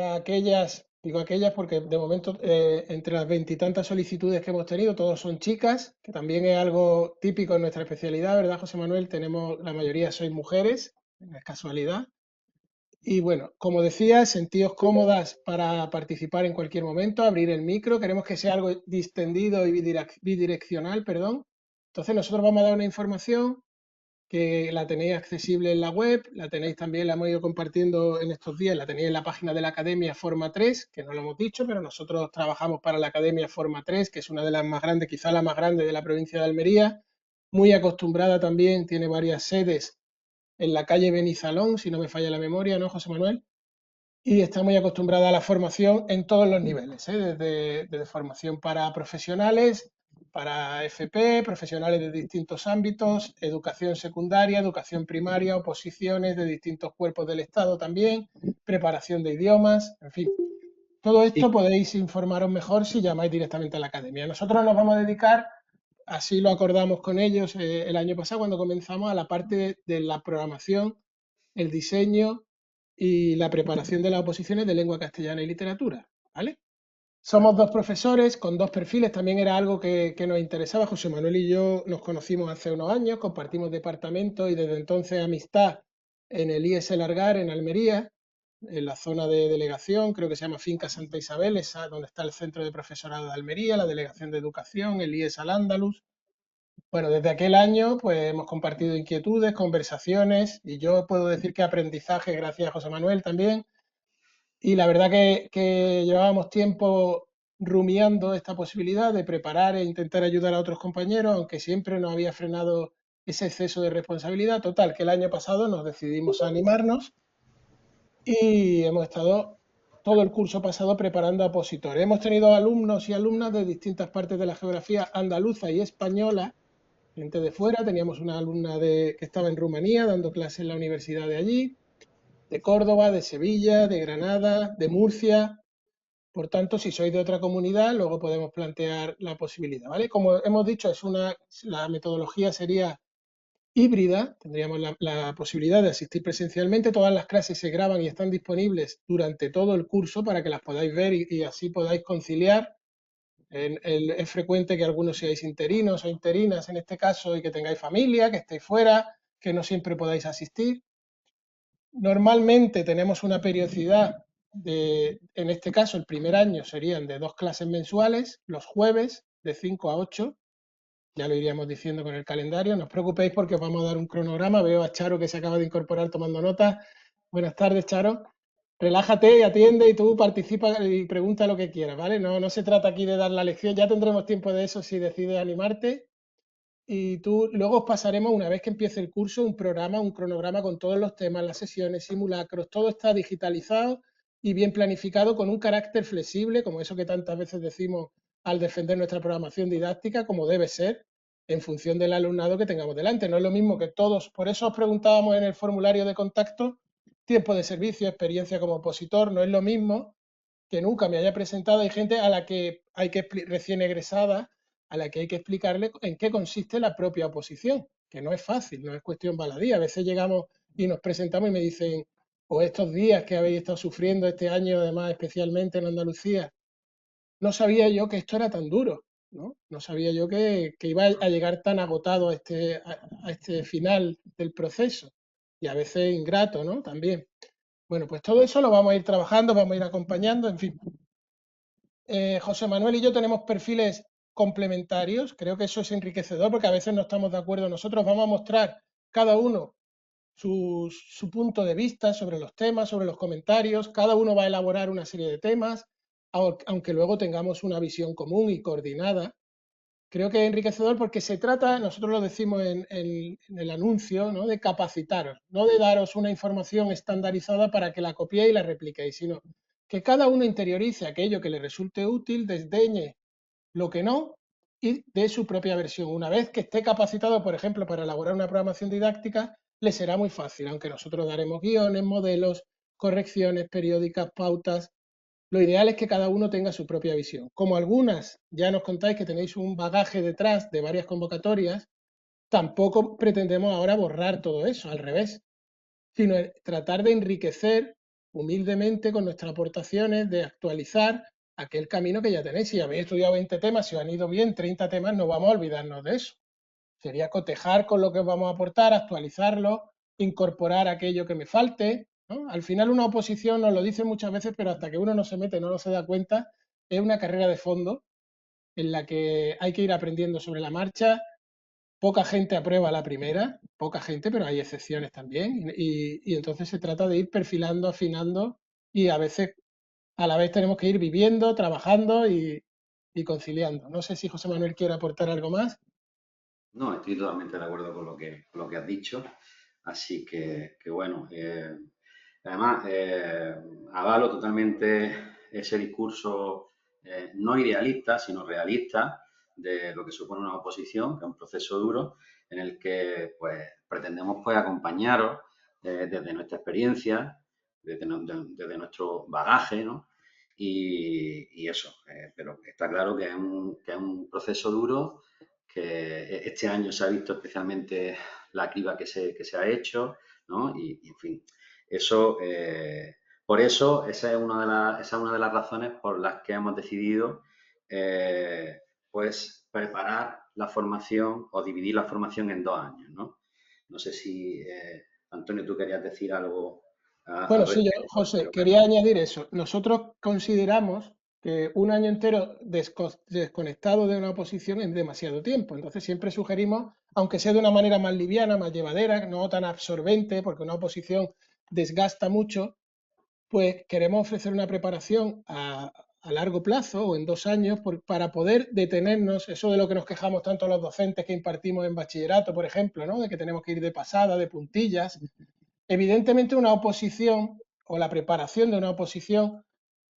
para aquellas, digo aquellas porque de momento entre las veintitantas solicitudes que hemos tenido, todos son chicas, que también es algo típico en nuestra especialidad, ¿verdad, José Manuel? Tenemos, la mayoría sois mujeres, no es casualidad. Y bueno, como decía, sentíos cómodas para participar en cualquier momento, abrir el micro, queremos que sea algo distendido y bidireccional, perdón. Entonces nosotros vamos a dar una información que la tenéis accesible en la web, la tenéis también, la hemos ido compartiendo en estos días, la tenéis en la página de la Academia Forma 3, que no lo hemos dicho, pero nosotros trabajamos para la Academia Forma 3, que es una de las más grandes, quizá la más grande de la provincia de Almería, muy acostumbrada también, tiene varias sedes en la calle Benizalón, si no me falla la memoria, ¿no, José Manuel? Y está muy acostumbrada a la formación en todos los niveles, ¿eh? Desde formación para profesionales, para FP, profesionales de distintos ámbitos, educación secundaria, educación primaria, oposiciones de distintos cuerpos del Estado también, preparación de idiomas, en fin. Todo Y, esto podéis informaros mejor si llamáis directamente a la academia. Nosotros nos vamos a dedicar, así lo acordamos con ellos el año pasado cuando comenzamos, a la parte de la programación, el diseño y la preparación de las oposiciones de lengua castellana y literatura, ¿vale? Somos dos profesores con dos perfiles, también era algo que nos interesaba. José Manuel y yo nos conocimos hace unos años, compartimos departamento y desde entonces amistad en el IES Largar, en Almería, en la zona de delegación, creo que se llama Finca Santa Isabel, esa donde está el Centro de Profesorado de Almería, la Delegación de Educación, el IES Al-Ándalus. Bueno, desde aquel año pues hemos compartido inquietudes, conversaciones y yo puedo decir que aprendizaje gracias a José Manuel también. Y la verdad que llevábamos tiempo rumiando esta posibilidad de preparar e intentar ayudar a otros compañeros, aunque siempre nos había frenado ese exceso de responsabilidad. Total, que el año pasado nos decidimos a animarnos y hemos estado todo el curso pasado preparando a opositores. Hemos tenido alumnos y alumnas de distintas partes de la geografía andaluza y española, gente de fuera. Teníamos una alumna que estaba en Rumanía dando clases en la universidad de allí, de Córdoba, de Sevilla, de Granada, de Murcia. Por tanto, si sois de otra comunidad, luego podemos plantear la posibilidad, ¿vale? Como hemos dicho, la metodología sería híbrida, tendríamos la posibilidad de asistir presencialmente, todas las clases se graban y están disponibles durante todo el curso para que las podáis ver y así podáis conciliar. Es frecuente que algunos seáis interinos o interinas en este caso y que tengáis familia, que estéis fuera, que no siempre podáis asistir. Normalmente tenemos una periodicidad en este caso, el primer año serían de 2 clases mensuales, los jueves, de 5 a 8. Ya lo iríamos diciendo con el calendario. No os preocupéis porque os vamos a dar un cronograma. Veo a Charo que se acaba de incorporar tomando nota. Buenas tardes, Charo. Relájate y atiende y tú participa y pregunta lo que quieras, ¿vale? No, no se trata aquí de dar la lección. Ya tendremos tiempo de eso si decides animarte. Y tú, luego os pasaremos, una vez que empiece el curso, un programa, un cronograma con todos los temas, las sesiones, simulacros, todo está digitalizado y bien planificado con un carácter flexible, como eso que tantas veces decimos al defender nuestra programación didáctica, como debe ser, en función del alumnado que tengamos delante. No es lo mismo que todos, por eso os preguntábamos en el formulario de contacto, tiempo de servicio, experiencia como opositor, no es lo mismo que nunca me haya presentado. Hay gente a la que hay que, recién egresada, a la que hay que explicarle en qué consiste la propia oposición, que no es fácil, no es cuestión baladí. A veces llegamos y nos presentamos y me dicen, o estos días que habéis estado sufriendo este año, además, especialmente en Andalucía, no sabía yo que esto era tan duro, ¿no? No sabía yo que iba a llegar tan agotado a este final del proceso y a veces ingrato, ¿no? También. Bueno, pues todo eso lo vamos a ir trabajando, vamos a ir acompañando, en fin. José Manuel y yo tenemos perfiles complementarios, creo que eso es enriquecedor porque a veces no estamos de acuerdo. Nosotros vamos a mostrar cada uno su punto de vista sobre los temas, sobre los comentarios, cada uno va a elaborar una serie de temas, aunque luego tengamos una visión común y coordinada. Creo que es enriquecedor porque se trata, nosotros lo decimos en el anuncio, ¿no? De capacitaros, no de daros una información estandarizada para que la copiéis y la repliquéis, sino que cada uno interiorice aquello que le resulte útil, desdeñe lo que no y dé su propia versión. Una vez que esté capacitado, por ejemplo, para elaborar una programación didáctica, le será muy fácil, aunque nosotros daremos guiones, modelos, correcciones periódicas, pautas. Lo ideal es que cada uno tenga su propia visión. Como algunas ya nos contáis que tenéis un bagaje detrás de varias convocatorias, tampoco pretendemos ahora borrar todo eso, al revés, sino tratar de enriquecer humildemente con nuestras aportaciones de actualizar aquel camino que ya tenéis. Si habéis estudiado 20 temas, si os han ido bien 30 temas, no vamos a olvidarnos de eso. Sería cotejar con lo que os vamos a aportar, actualizarlo, incorporar aquello que me falte, ¿no? Al final una oposición, nos lo dicen muchas veces, pero hasta que uno no se mete, no se da cuenta, es una carrera de fondo en la que hay que ir aprendiendo sobre la marcha. Poca gente aprueba la primera, poca gente, pero hay excepciones también. Y entonces se trata de ir perfilando, afinando y a veces a la vez tenemos que ir viviendo, trabajando y conciliando. No sé si José Manuel quiere aportar algo más. No, estoy totalmente de acuerdo con lo que has dicho. Así que bueno, además, avalo totalmente ese discurso no idealista, sino realista de lo que supone una oposición, que es un proceso duro en el que pues pretendemos pues acompañaros desde nuestra experiencia, desde nuestro bagaje, ¿no? Y eso, pero está claro que es un proceso duro, que este año se ha visto especialmente la criba que se ha hecho, ¿no? Y, en fin, eso, por eso, esa es una de las razones por las que hemos decidido, pues, preparar la formación o dividir la formación en 2 años, ¿no? No sé si, Antonio, tú querías decir algo Bueno, al sí, yo, respecto de José, lo que hemos quería dicho. añadir eso. Nosotros consideramos que un año entero desconectado de una oposición es demasiado tiempo. Entonces siempre sugerimos, aunque sea de una manera más liviana, más llevadera, no tan absorbente, porque una oposición desgasta mucho, pues queremos ofrecer una preparación a largo plazo o en 2 años para poder detenernos, eso de lo que nos quejamos tanto los docentes que impartimos en bachillerato, por ejemplo, ¿no? De que tenemos que ir de pasada, de puntillas. Evidentemente una oposición o la preparación de una oposición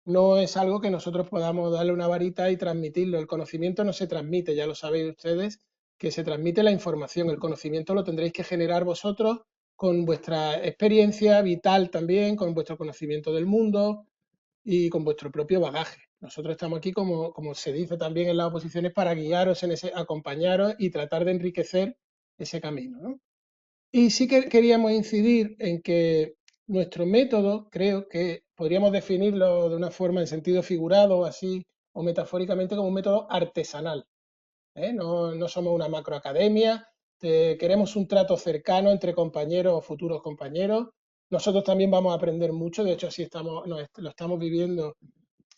no es algo que nosotros podamos darle una varita y transmitirlo. El conocimiento no se transmite, ya lo sabéis ustedes, que se transmite la información. El conocimiento lo tendréis que generar vosotros con vuestra experiencia vital también, con vuestro conocimiento del mundo y con vuestro propio bagaje. Nosotros estamos aquí, como se dice también en las oposiciones, para guiaros en ese, acompañaros y tratar de enriquecer ese camino, ¿no? Y sí que queríamos incidir en que nuestro método, creo que podríamos definirlo de una forma en sentido figurado o así, o metafóricamente como un método artesanal, ¿eh? No somos una macroacademia, queremos un trato cercano entre compañeros o futuros compañeros. Nosotros también vamos a aprender mucho, de hecho así estamos, lo estamos viviendo.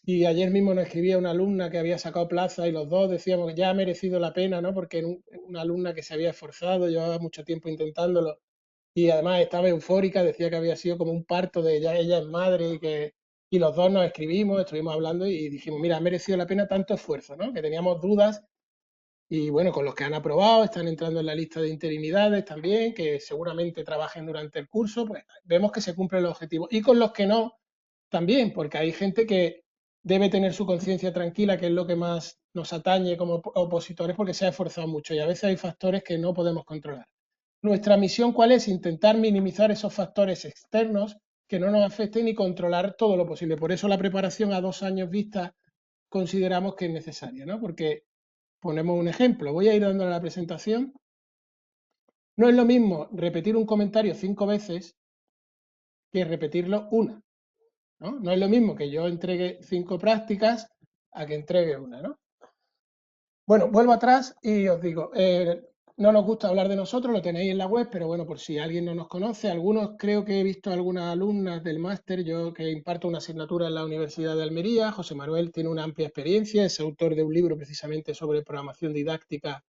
Y ayer mismo nos escribía una alumna que había sacado plaza y los dos decíamos que ya ha merecido la pena, ¿no? Porque una alumna que se había esforzado, llevaba mucho tiempo intentándolo y además estaba eufórica, decía que había sido como un parto de ella, ella es madre y los dos nos escribimos, estuvimos hablando y dijimos, mira, ha merecido la pena tanto esfuerzo, ¿no? Que teníamos dudas y bueno, con los que han aprobado, están entrando en la lista de interinidades también, que seguramente trabajen durante el curso, pues vemos que se cumplen los objetivos. Y con los que no, también, porque hay gente que debe tener su conciencia tranquila, que es lo que más nos atañe como opositores, porque se ha esforzado mucho y a veces hay factores que no podemos controlar. Nuestra misión, ¿cuál es? Intentar minimizar esos factores externos que no nos afecten y controlar todo lo posible. Por eso la preparación a 2 años vista consideramos que es necesaria, ¿no? Porque ponemos un ejemplo, voy a ir dando la presentación. No es lo mismo repetir un comentario 5 veces que repetirlo una, ¿no? No es lo mismo que yo entregue 5 prácticas a que entregue una, ¿no? Bueno, vuelvo atrás y os digo, no nos gusta hablar de nosotros, lo tenéis en la web, pero bueno, por si alguien no nos conoce, algunos creo que he visto algunas alumnas del máster, yo que imparto una asignatura en la Universidad de Almería, José Manuel tiene una amplia experiencia, es autor de un libro precisamente sobre programación didáctica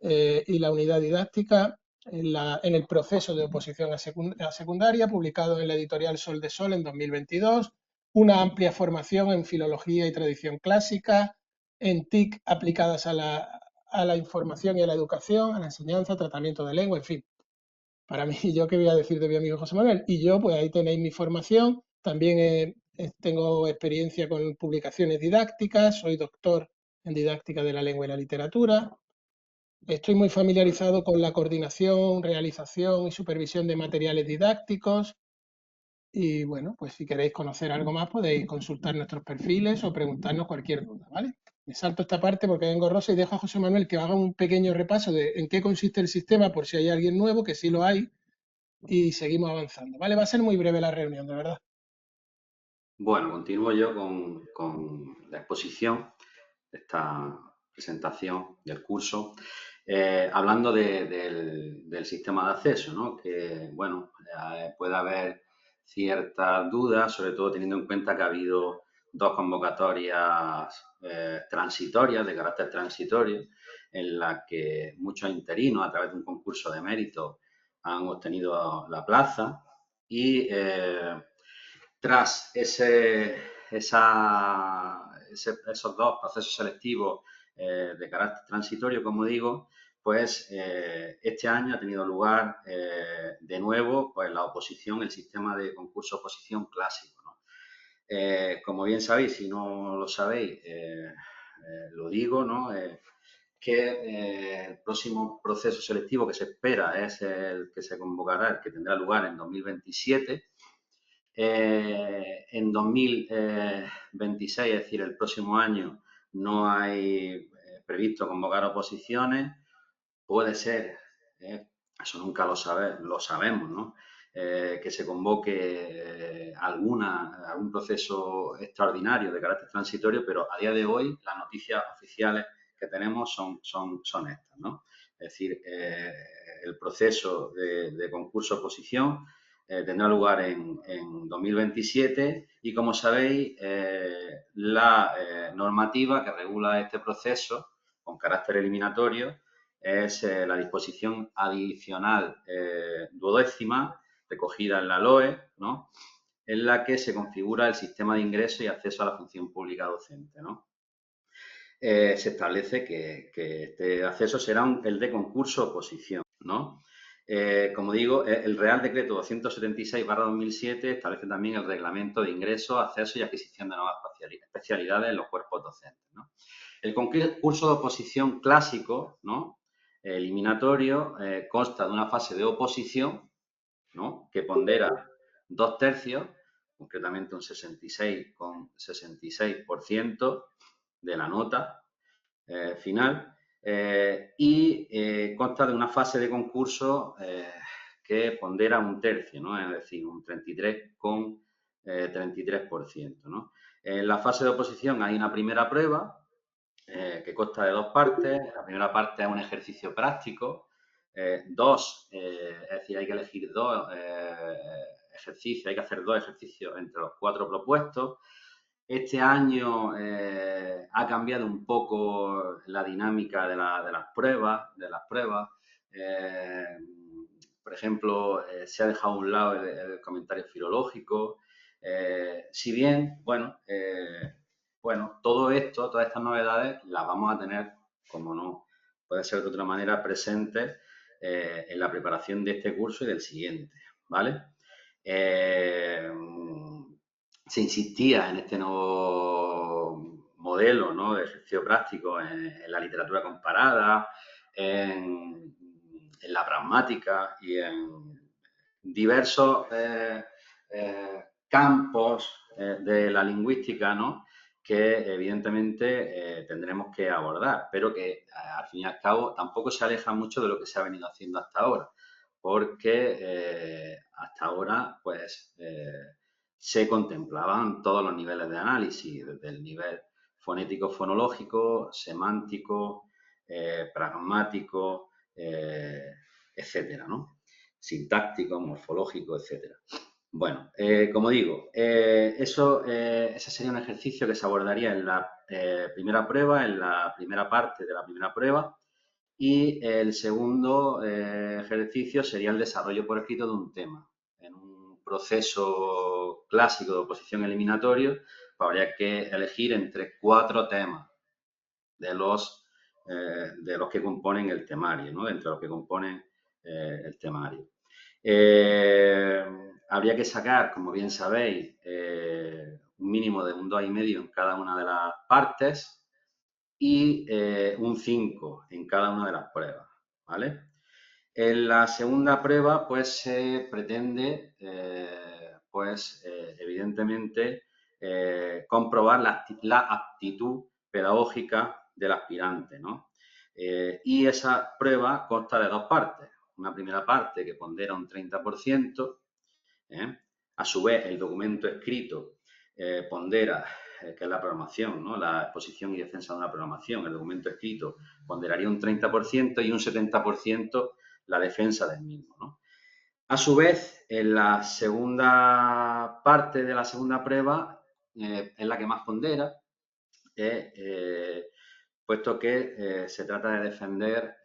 y la unidad didáctica en el proceso de oposición a secundaria, publicado en la editorial Sol de Sol en 2022, una amplia formación en filología y tradición clásica, en TIC aplicadas a la información y a la educación, a la enseñanza, tratamiento de lengua, en fin. Para mí, yo qué voy a decir de mi amigo José Manuel. Y yo, pues ahí tenéis mi formación. También tengo experiencia con publicaciones didácticas, soy doctor en didáctica de la lengua y la literatura. Estoy muy familiarizado con la coordinación, realización y supervisión de materiales didácticos. Y bueno, pues si queréis conocer algo más podéis consultar nuestros perfiles o preguntarnos cualquier duda, ¿vale? Me salto esta parte porque vengo rosa y dejo a José Manuel que haga un pequeño repaso de en qué consiste el sistema por si hay alguien nuevo, que sí lo hay, y seguimos avanzando, ¿vale? Va a ser muy breve la reunión, de verdad. Bueno, continúo yo con la exposición, esta presentación del curso, hablando del sistema de acceso, ¿no? Que, bueno, puede haber ciertas dudas, sobre todo teniendo en cuenta que ha habido dos convocatorias transitorias, de carácter transitorio, en las que muchos interinos, a través de un concurso de mérito, han obtenido la plaza y tras esos dos procesos selectivos de carácter transitorio, como digo, pues este año ha tenido lugar de nuevo pues la oposición, el sistema de concurso-oposición clásico, ¿no? Como bien sabéis, si no lo sabéis, lo digo, ¿no? Que el próximo proceso selectivo que se espera es el que se convocará, el que tendrá lugar en 2027. En 2026, es decir, el próximo año, no hay previsto convocar oposiciones. Puede ser, eso nunca lo sabemos, ¿no? Que se convoque algún proceso extraordinario de carácter transitorio, pero a día de hoy las noticias oficiales que tenemos son estas, ¿no? Es decir, el proceso de concurso-oposición tendrá lugar en 2027 y, como sabéis, la normativa que regula este proceso con carácter eliminatorio es la disposición adicional duodécima recogida en la LOE, ¿no? En la que se configura el sistema de ingreso y acceso a la función pública docente, ¿no? Se establece que este acceso será el de concurso-oposición, ¿no? Como digo, el Real Decreto 276/2007 establece también el reglamento de ingreso, acceso y adquisición de nuevas especialidades en los cuerpos docentes, ¿no? El concurso de oposición clásico, ¿no? Eliminatorio, consta de una fase de oposición, ¿no? Que pondera 2/3, concretamente un 66,66% de la nota final, y consta de una fase de concurso que pondera 1/3, ¿no? Es decir, un 33,33%, ¿no? En la fase de oposición hay una primera prueba que consta de dos partes. La primera parte es un ejercicio práctico. Es decir, hay que elegir dos ejercicios, hay que hacer dos ejercicios entre los cuatro propuestos. Este año ha cambiado un poco la dinámica de las pruebas. Eh, por ejemplo, se ha dejado a un lado el comentario filológico. Si bien, bueno, todo esto, todas estas novedades las vamos a tener, como no puede ser de otra manera, presentes en la preparación de este curso y del siguiente, ¿vale? Eh, Se insistía en este nuevo modelo, ¿no? De ejercicio práctico en la literatura comparada, en la pragmática y en diversos campos de la lingüística, ¿no? Que evidentemente tendremos que abordar, pero que al fin y al cabo tampoco se aleja mucho de lo que se ha venido haciendo hasta ahora, porque hasta ahora pues se contemplaban todos los niveles de análisis, desde el nivel fonético, fonológico, semántico, pragmático, etcétera, ¿no? Sintáctico, morfológico, etcétera. Bueno, como digo, ese sería un ejercicio que se abordaría en la primera prueba, en la primera parte de la primera prueba, y el segundo ejercicio sería el desarrollo por escrito de un tema. En un proceso clásico de oposición eliminatorio, pues habría que elegir entre 4 temas de los que componen el temario, ¿no? Entre los que componen el temario. Eh, Habría que sacar, como bien sabéis, un mínimo de un 2,5 en cada una de las partes y un 5 en cada una de las pruebas, ¿vale? En la segunda prueba, pues se pretende, evidentemente, comprobar la aptitud pedagógica del aspirante, ¿no? Y esa prueba consta de dos partes. Una primera parte que pondera un 30%, ¿eh? A su vez, el documento escrito pondera, que es la programación, ¿no? La exposición y defensa de una programación, el documento escrito, ponderaría un 30% y un 70% la defensa del mismo, ¿no? A su vez, en la segunda parte de la segunda prueba, es la que más pondera, puesto que se trata de defender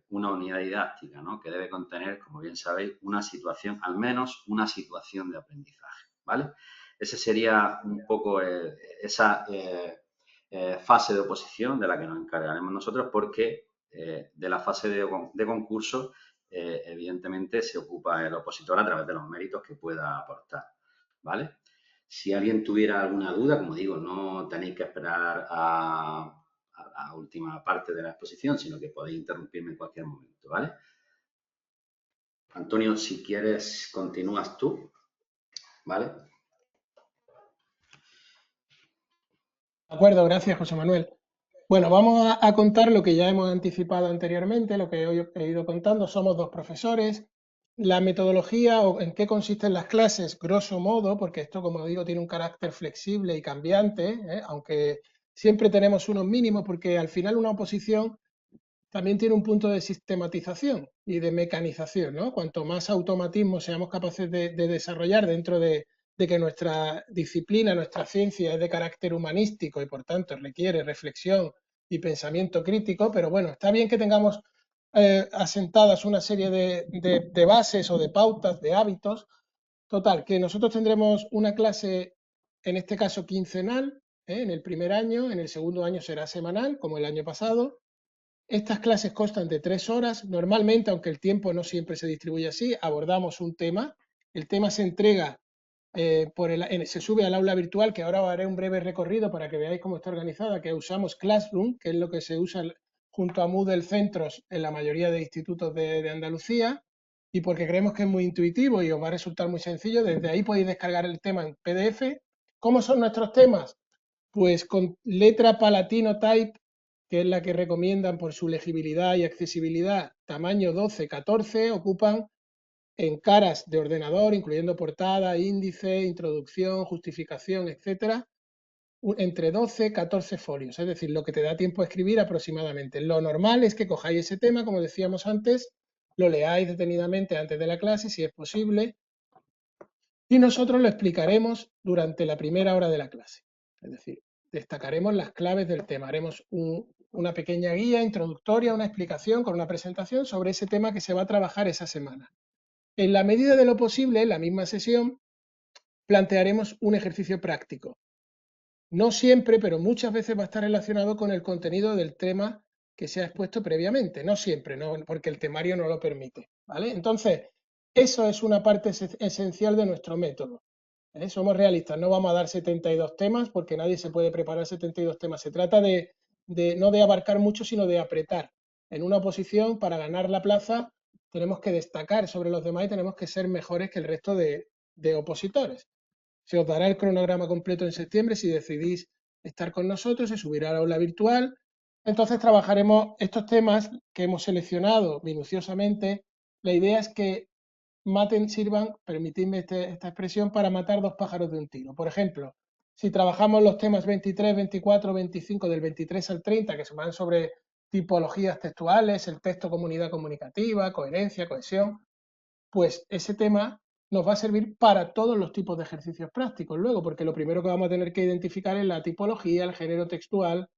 una unidad didáctica, ¿no? Que debe contener, como bien sabéis, una situación, al menos una situación de aprendizaje, ¿vale? Ese sería un poco esa fase de oposición de la que nos encargaremos nosotros, porque de la fase de concurso, evidentemente, se ocupa el opositor a través de los méritos que pueda aportar, ¿vale? Si alguien tuviera alguna duda, como digo, no tenéis que esperar a la última parte de la exposición, sino que podéis interrumpirme en cualquier momento, ¿vale? Antonio, si quieres, continúas tú, ¿vale? De acuerdo, gracias, José Manuel. Bueno, vamos a contar lo que ya hemos anticipado anteriormente, lo que hoy he ido contando. Somos dos profesores. La metodología o en qué consisten las clases, grosso modo, porque esto, como digo, tiene un carácter flexible y cambiante, aunque siempre tenemos unos mínimos, porque al final una oposición también tiene un punto de sistematización y de mecanización, ¿no? Cuanto más automatismo seamos capaces de desarrollar dentro de que nuestra disciplina, nuestra ciencia es de carácter humanístico y por tanto requiere reflexión y pensamiento crítico, pero bueno, está bien que tengamos asentadas una serie de bases o de pautas, de hábitos. Total, que nosotros tendremos una clase, en este caso quincenal, en el primer año, en el segundo año será semanal, como el año pasado. Estas clases constan de 3 horas. Normalmente, aunque el tiempo no siempre se distribuye así, abordamos un tema. El tema se entrega, se sube al aula virtual, que ahora haré un breve recorrido para que veáis cómo está organizada, que usamos Classroom, que es lo que se usa junto a Moodle Centros en la mayoría de institutos de Andalucía, y porque creemos que es muy intuitivo y os va a resultar muy sencillo. Desde ahí podéis descargar el tema en PDF. ¿Cómo son nuestros temas? Pues con letra Palatino Type, que es la que recomiendan por su legibilidad y accesibilidad, tamaño 12-14, ocupan en caras de ordenador, incluyendo portada, índice, introducción, justificación, etcétera, entre 12-14 folios, es decir, lo que te da tiempo a escribir aproximadamente. Lo normal es que cojáis ese tema, como decíamos antes, lo leáis detenidamente antes de la clase, si es posible, y nosotros lo explicaremos durante la primera hora de la clase. Es decir, destacaremos las claves del tema, haremos una pequeña guía introductoria, una explicación con una presentación sobre ese tema que se va a trabajar esa semana. En la medida de lo posible, en la misma sesión, plantearemos un ejercicio práctico. No siempre, pero muchas veces va a estar relacionado con el contenido del tema que se ha expuesto previamente. No siempre, no, porque el temario no lo permite, ¿vale? Entonces, eso es una parte esencial de nuestro método. Somos realistas, no vamos a dar 72 temas porque nadie se puede preparar 72 temas. Se trata no de abarcar mucho, sino de apretar. En una oposición, para ganar la plaza, tenemos que destacar sobre los demás y tenemos que ser mejores que el resto de opositores. Se os dará el cronograma completo en septiembre si decidís estar con nosotros, se subirá a la aula virtual. Entonces trabajaremos estos temas que hemos seleccionado minuciosamente. La idea es que sirvan, permitidme esta expresión, para matar dos pájaros de un tiro. Por ejemplo, si trabajamos los temas 23, 24, 25, del 23 al 30, que se van sobre tipologías textuales, el texto, comunidad comunicativa, coherencia, cohesión, pues ese tema nos va a servir para todos los tipos de ejercicios prácticos luego, porque lo primero que vamos a tener que identificar es la tipología, el género textual,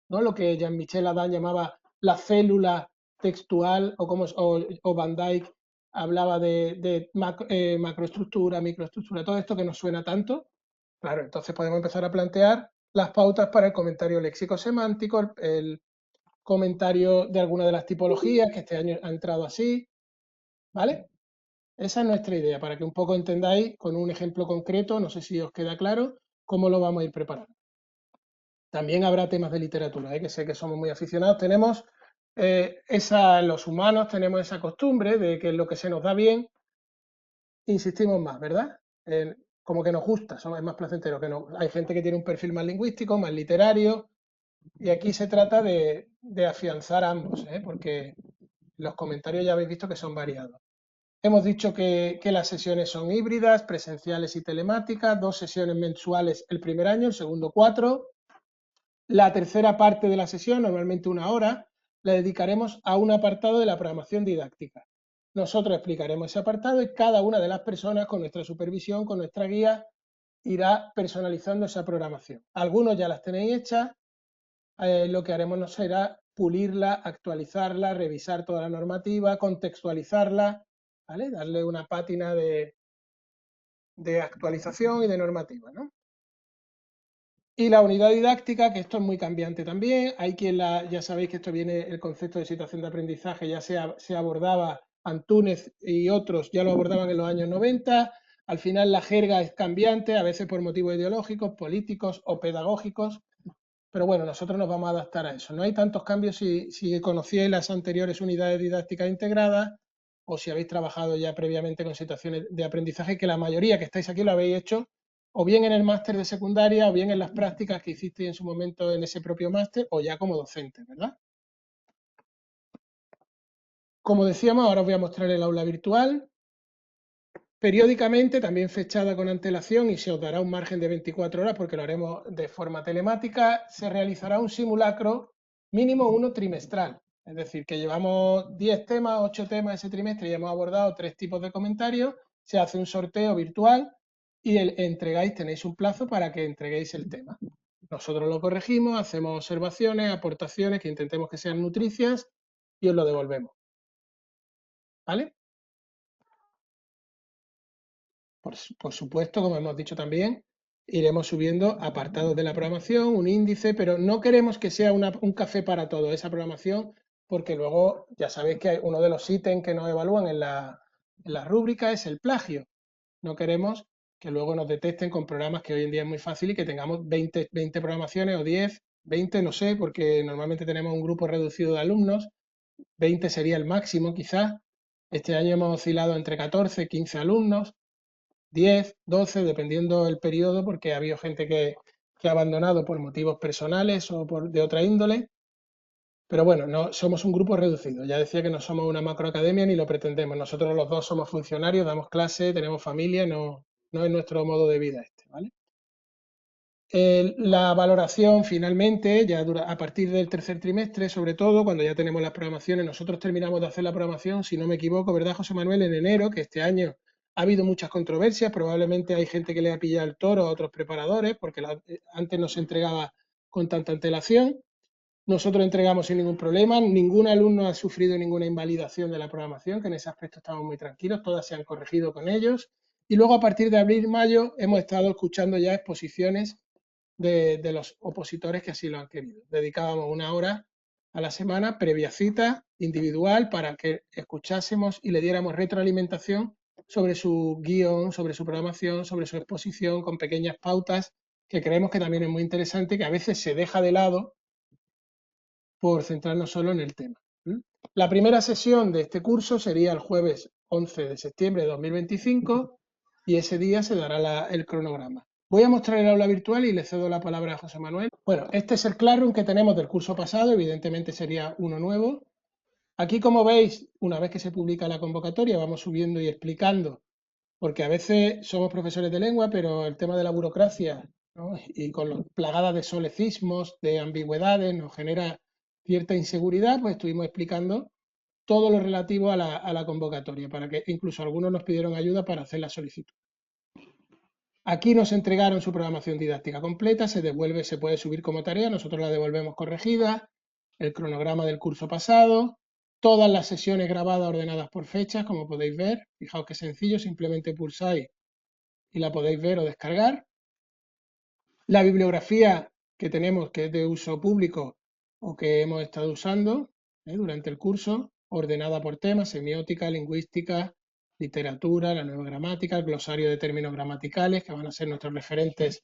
¿no? Lo que Jean-Michel Adam llamaba la célula textual, o Van Dyck hablaba de macroestructura, microestructura, todo esto que nos suena tanto. Claro, entonces podemos empezar a plantear las pautas para el comentario léxico-semántico, el comentario de alguna de las tipologías que este año ha entrado así, ¿vale? Esa es nuestra idea, para que un poco entendáis con un ejemplo concreto, no sé si os queda claro, cómo lo vamos a ir preparando. También habrá temas de literatura, que sé que somos muy aficionados. Tenemos los humanos tenemos esa costumbre de que lo que se nos da bien, insistimos más, ¿verdad? Como que nos gusta, es más placentero que no. Hay gente que tiene un perfil más lingüístico, más literario, y aquí se trata de afianzar ambos, porque los comentarios ya habéis visto que son variados. Hemos dicho que las sesiones son híbridas, presenciales y telemáticas, 2 sesiones mensuales el primer año, el segundo 4. La tercera parte de la sesión, normalmente 1 hora, la dedicaremos a un apartado de la programación didáctica. Nosotros explicaremos ese apartado y cada una de las personas, con nuestra supervisión, con nuestra guía, irá personalizando esa programación. Algunos ya las tenéis hechas, lo que haremos no será pulirla, actualizarla, revisar toda la normativa, contextualizarla, ¿vale? Darle una pátina de actualización y de normativa, ¿no? Y la unidad didáctica, que esto es muy cambiante también, hay quien ya sabéis que esto viene, el concepto de situación de aprendizaje ya se abordaba, Antúnez y otros ya lo abordaban en los años 90, al final la jerga es cambiante, a veces por motivos ideológicos, políticos o pedagógicos, pero bueno, nosotros nos vamos a adaptar a eso. No hay tantos cambios si conocíais las anteriores unidades didácticas integradas o si habéis trabajado ya previamente con situaciones de aprendizaje, que la mayoría que estáis aquí lo habéis hecho o bien en el máster de secundaria o bien en las prácticas que hicisteis en su momento en ese propio máster o ya como docente, ¿verdad? Como decíamos, ahora os voy a mostrar el aula virtual. Periódicamente, también fechada con antelación y se os dará un margen de 24 horas porque lo haremos de forma telemática, se realizará un simulacro mínimo 1 trimestral. Es decir, que llevamos 10 temas, 8 temas ese trimestre y hemos abordado 3 tipos de comentarios, se hace un sorteo virtual y tenéis un plazo para que entreguéis el tema. Nosotros lo corregimos, hacemos observaciones, aportaciones que intentemos que sean nutricias y os lo devolvemos. ¿Vale? Por supuesto, como hemos dicho también, iremos subiendo apartados de la programación, un índice, pero no queremos que sea un café para todo esa programación, porque luego ya sabéis que uno de los ítems que nos evalúan en la rúbrica es el plagio. No queremos que luego nos detecten con programas que hoy en día es muy fácil y que tengamos 20 programaciones o 10, 20, no sé, porque normalmente tenemos un grupo reducido de alumnos, 20 sería el máximo quizás. Este año hemos oscilado entre 14, 15 alumnos, 10, 12, dependiendo del periodo, porque ha habido gente que ha abandonado por motivos personales o de otra índole. Pero bueno, no, somos un grupo reducido. Ya decía que no somos una macroacademia ni lo pretendemos. Nosotros los dos somos funcionarios, damos clase, tenemos familia, no es nuestro modo de vida este, ¿vale? La valoración finalmente, ya a partir del tercer trimestre, sobre todo, cuando ya tenemos las programaciones, nosotros terminamos de hacer la programación, si no me equivoco, ¿verdad, José Manuel? En enero, que este año ha habido muchas controversias, probablemente hay gente que le ha pillado el toro a otros preparadores, porque antes no se entregaba con tanta antelación. Nosotros entregamos sin ningún problema, ningún alumno ha sufrido ninguna invalidación de la programación, que en ese aspecto estamos muy tranquilos, todas se han corregido con ellos. Y luego a partir de abril-mayo hemos estado escuchando ya exposiciones de los opositores que así lo han querido. Dedicábamos 1 hora a la semana, previa cita individual, para que escuchásemos y le diéramos retroalimentación sobre su guión, sobre su programación, sobre su exposición, con pequeñas pautas, que creemos que también es muy interesante, que a veces se deja de lado por centrarnos solo en el tema. La primera sesión de este curso sería el jueves 11 de septiembre de 2025 y ese día se dará el cronograma. Voy a mostrar el aula virtual y le cedo la palabra a José Manuel. Bueno, este es el Classroom que tenemos del curso pasado, evidentemente sería uno nuevo. Aquí, como veis, una vez que se publica la convocatoria, vamos subiendo y explicando, porque a veces somos profesores de lengua, pero el tema de la burocracia, ¿no? Y con los plagadas de solecismos, de ambigüedades, nos genera cierta inseguridad, pues estuvimos explicando todo lo relativo a la convocatoria, para que incluso algunos nos pidieron ayuda para hacer la solicitud. Aquí nos entregaron su programación didáctica completa, se puede subir como tarea, nosotros la devolvemos corregida, el cronograma del curso pasado, todas las sesiones grabadas ordenadas por fechas, como podéis ver. Fijaos qué sencillo, simplemente pulsáis y la podéis ver o descargar. La bibliografía que tenemos, que es de uso público o que hemos estado usando durante el curso, ordenada por temas: semiótica, lingüística, literatura, la nueva gramática, el glosario de términos gramaticales, que van a ser nuestros referentes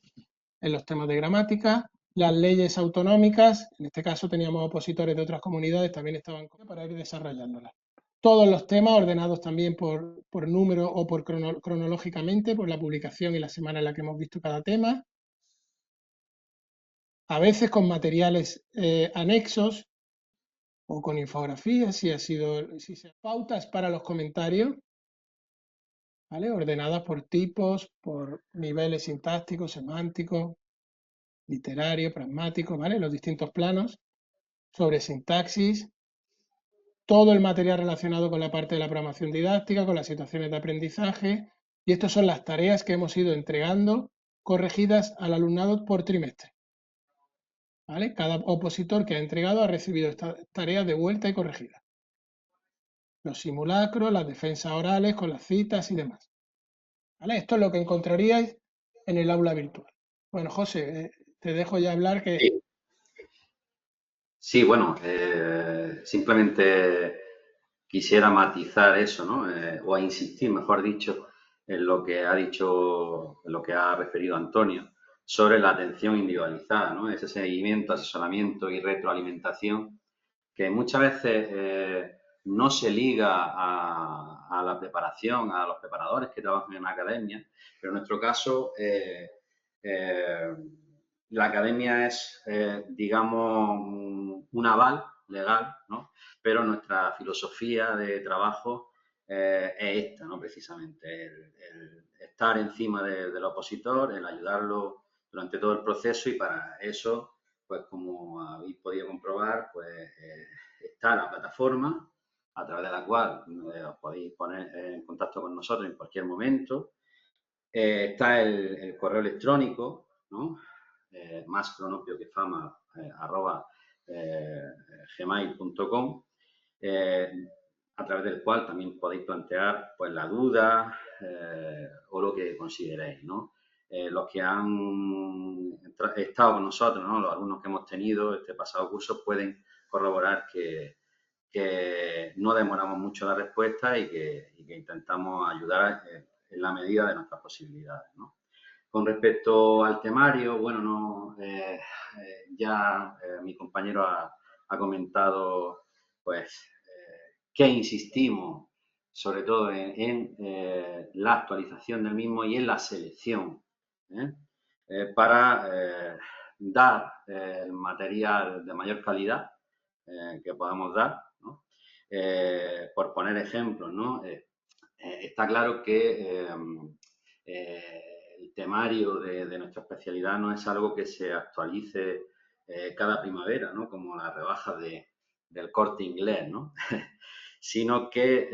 en los temas de gramática, las leyes autonómicas, en este caso teníamos opositores de otras comunidades, también estaban para ir desarrollándolas. Todos los temas ordenados también por número o por cronológicamente, por la publicación y la semana en la que hemos visto cada tema, a veces con materiales anexos o con infografías, si se pautas para los comentarios. ¿vale? Ordenadas por tipos, por niveles sintácticos, semánticos, literarios, pragmáticos, ¿vale? Los distintos planos, sobre sintaxis, todo el material relacionado con la parte de la programación didáctica, con las situaciones de aprendizaje, y estas son las tareas que hemos ido entregando corregidas al alumnado por trimestre. ¿Vale? Cada opositor que ha entregado ha recibido estas tareas de vuelta y corregidas. Los simulacros, las defensas orales con las citas y demás. ¿Vale? Esto es lo que encontraríais en el aula virtual. Bueno, José, te dejo ya hablar que... Sí, sí, bueno, simplemente quisiera matizar eso, ¿no? O a insistir, mejor dicho, en lo que ha dicho, en lo que ha referido Antonio, sobre la atención individualizada, ¿no? Ese seguimiento, asesoramiento y retroalimentación que muchas veces no se liga a la preparación, a los preparadores que trabajan en la academia, pero en nuestro caso eh, la academia es, digamos, un aval legal, ¿no? Pero nuestra filosofía de trabajo es esta, ¿no? Precisamente, el estar encima del opositor, el ayudarlo durante todo el proceso y para eso, pues como habéis podido comprobar, pues está la plataforma a través de la cual os podéis poner en contacto con nosotros en cualquier momento. Está el correo electrónico, ¿no? Más cronopio que fama, arroba gmail.com, eh, a través del cual también podéis plantear pues, la duda o lo que consideréis, ¿no? Los que han estado con nosotros, ¿no? Los alumnos que hemos tenido este pasado curso pueden corroborar que no demoramos mucho la respuesta y que intentamos ayudar en la medida de nuestras posibilidades, ¿no? Con respecto al temario, bueno, no, ya mi compañero ha comentado, pues, que insistimos sobre todo en la actualización del mismo y en la selección, ¿eh? Para dar el material de mayor calidad que podamos dar, ¿no? Por poner ejemplos, ¿no? Está claro que el temario de nuestra especialidad no es algo que se actualice cada primavera, ¿no? Como las rebajas del Corte Inglés, ¿no? Sino que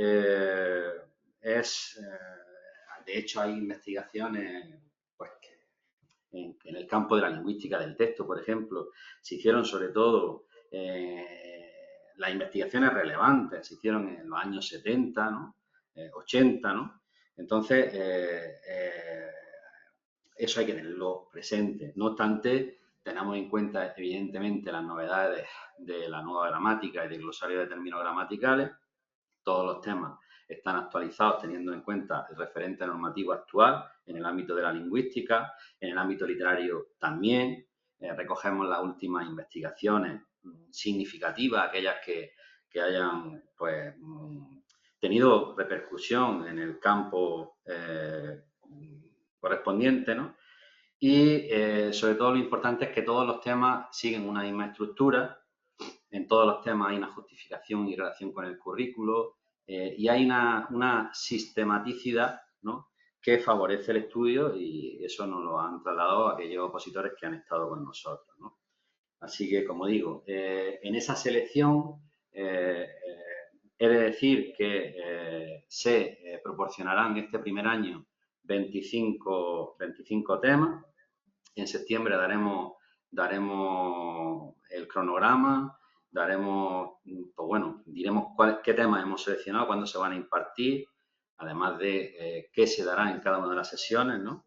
de hecho hay investigaciones pues, en el campo de la lingüística del texto, por ejemplo, se hicieron sobre todo las investigaciones relevantes, se hicieron en los años 70, ¿no? 80, ¿no? Entonces, eso hay que tenerlo presente. No obstante, tenemos en cuenta, evidentemente, las novedades de la nueva gramática y del glosario de términos gramaticales. Todos los temas están actualizados teniendo en cuenta el referente normativo actual en el ámbito de la lingüística, en el ámbito literario también. Recogemos las últimas investigaciones significativas, aquellas que hayan pues, tenido repercusión en el campo correspondiente, ¿no? Y sobre todo lo importante es que todos los temas siguen una misma estructura. En todos los temas hay una justificación y relación con el currículo y hay una sistematicidad, ¿no? Que favorece el estudio y eso nos lo han trasladado aquellos opositores que han estado con nosotros, ¿no? Así que, como digo, en esa selección he de decir que se proporcionarán este primer año 25 temas. En septiembre daremos el cronograma, pues bueno, diremos qué temas hemos seleccionado, cuándo se van a impartir, además de qué se dará en cada una de las sesiones, ¿no?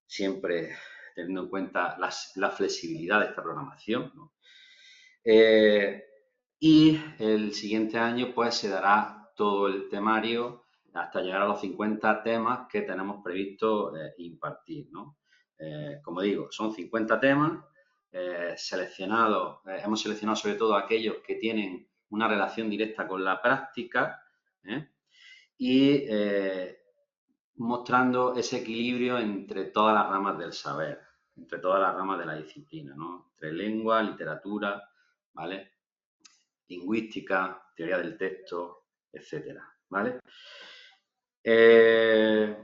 Siempre teniendo en cuenta la flexibilidad de esta programación, ¿no? Y el siguiente año, pues, se dará todo el temario hasta llegar a los 50 temas que tenemos previsto impartir, ¿no? Como digo, son 50 temas seleccionados, hemos seleccionado sobre todo aquellos que tienen una relación directa con la práctica y mostrando ese equilibrio entre todas las ramas del saber, entre todas las ramas de la disciplina, ¿no? Entre lengua, literatura, ¿vale? Lingüística, teoría del texto, etcétera, ¿vale? Eh,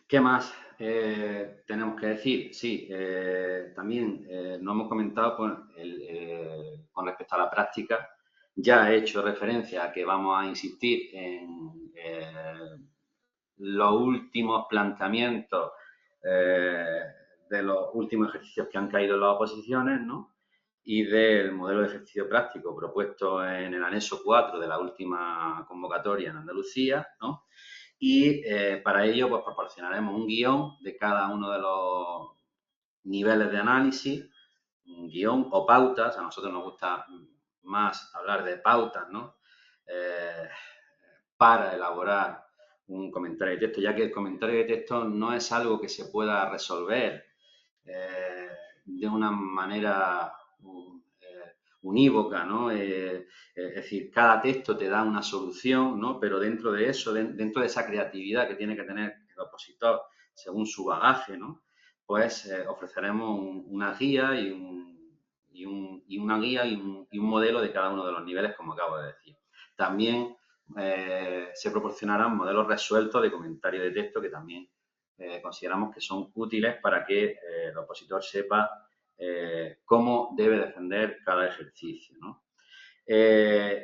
¿Qué más tenemos que decir? Sí, también no hemos comentado con respecto a la práctica, ya he hecho referencia a que vamos a insistir en los últimos planteamientos eh, de los últimos ejercicios que han caído en las oposiciones, ¿no? Y del modelo de ejercicio práctico propuesto en el anexo 4 de la última convocatoria en Andalucía, ¿no? Y para ello pues proporcionaremos un guión de cada uno de los niveles de análisis, un guión o pautas, a nosotros nos gusta más hablar de pautas, ¿no? Eh, para elaborar un comentario de texto, ya que el comentario de texto no es algo que se pueda resolver eh, de una manera unívoca, ¿no? Es decir, cada texto te da una solución, ¿no? Pero dentro de eso, dentro de esa creatividad que tiene que tener el opositor según su bagaje, ¿no? Pues ofreceremos una guía y una guía y un modelo de cada uno de los niveles, como acabo de decir. También se proporcionarán modelos resueltos de comentarios de texto que también consideramos que son útiles para que el opositor sepa cómo debe defender cada ejercicio, ¿no?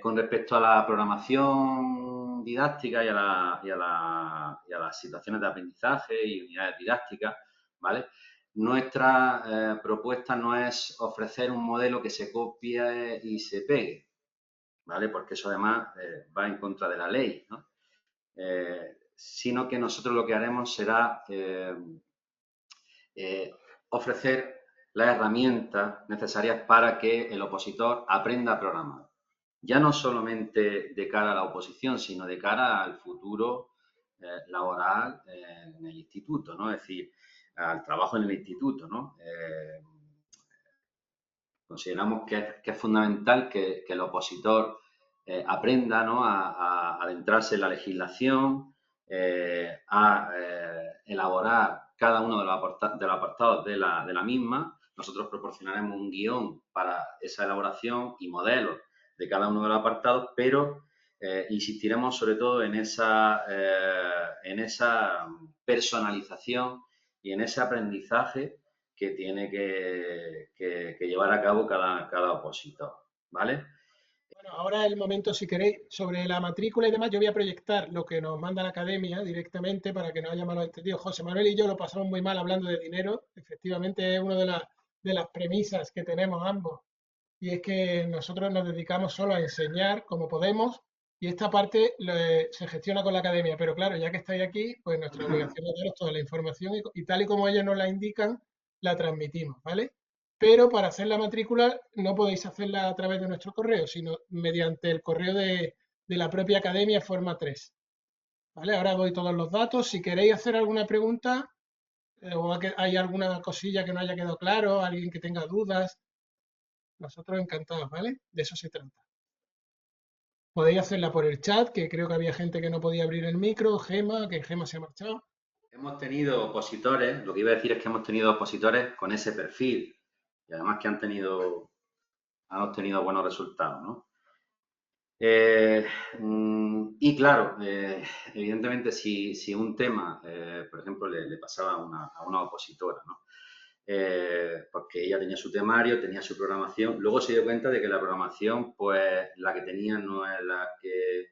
Con respecto a la programación didáctica y a las situaciones de aprendizaje y unidades didácticas, ¿vale? Nuestra propuesta no es ofrecer un modelo que se copie y se pegue, ¿vale? Porque eso además va en contra de la ley, ¿no? Sino que nosotros lo que haremos será ofrecer las herramientas necesarias para que el opositor aprenda a programar. Ya no solamente de cara a la oposición, sino de cara al futuro laboral en el instituto, ¿no? Es decir, al trabajo en el instituto, ¿no? Consideramos que es fundamental que el opositor aprenda, ¿no? a adentrarse en la legislación, a elaborar cada uno de los apartados de la misma. Nosotros proporcionaremos un guión para esa elaboración y modelos de cada uno de los apartados, pero insistiremos sobre todo en esa personalización y en ese aprendizaje que tiene que llevar a cabo cada opositor, ¿vale? Bueno, ahora es el momento, si queréis, sobre la matrícula y demás, yo voy a proyectar lo que nos manda la academia directamente para que no haya malos entendidos. José Manuel y yo lo pasamos muy mal hablando de dinero. Efectivamente, es una de las premisas que tenemos ambos. Y es que nosotros nos dedicamos solo a enseñar como podemos y esta parte se gestiona con la academia. Pero claro, ya que estáis aquí, pues nuestra obligación es daros toda la información y tal y como ellos nos la indican, la transmitimos, ¿vale? Pero para hacer la matrícula no podéis hacerla a través de nuestro correo, sino mediante el correo de la propia academia forma 3. ¿Vale? Ahora doy todos los datos. Si queréis hacer alguna pregunta o hay alguna cosilla que no haya quedado claro, alguien que tenga dudas, nosotros encantados, ¿vale? De eso se trata. Podéis hacerla por el chat, que creo que había gente que no podía abrir el micro, Gema, que Gema se ha marchado. Hemos tenido opositores, lo que iba a decir es que hemos tenido opositores con ese perfil y además que han obtenido buenos resultados, ¿no? Y claro, evidentemente si un tema, por ejemplo, le pasaba a una opositora, ¿no? Porque ella tenía su temario, tenía su programación, luego se dio cuenta de que la programación, pues la que tenía no es la que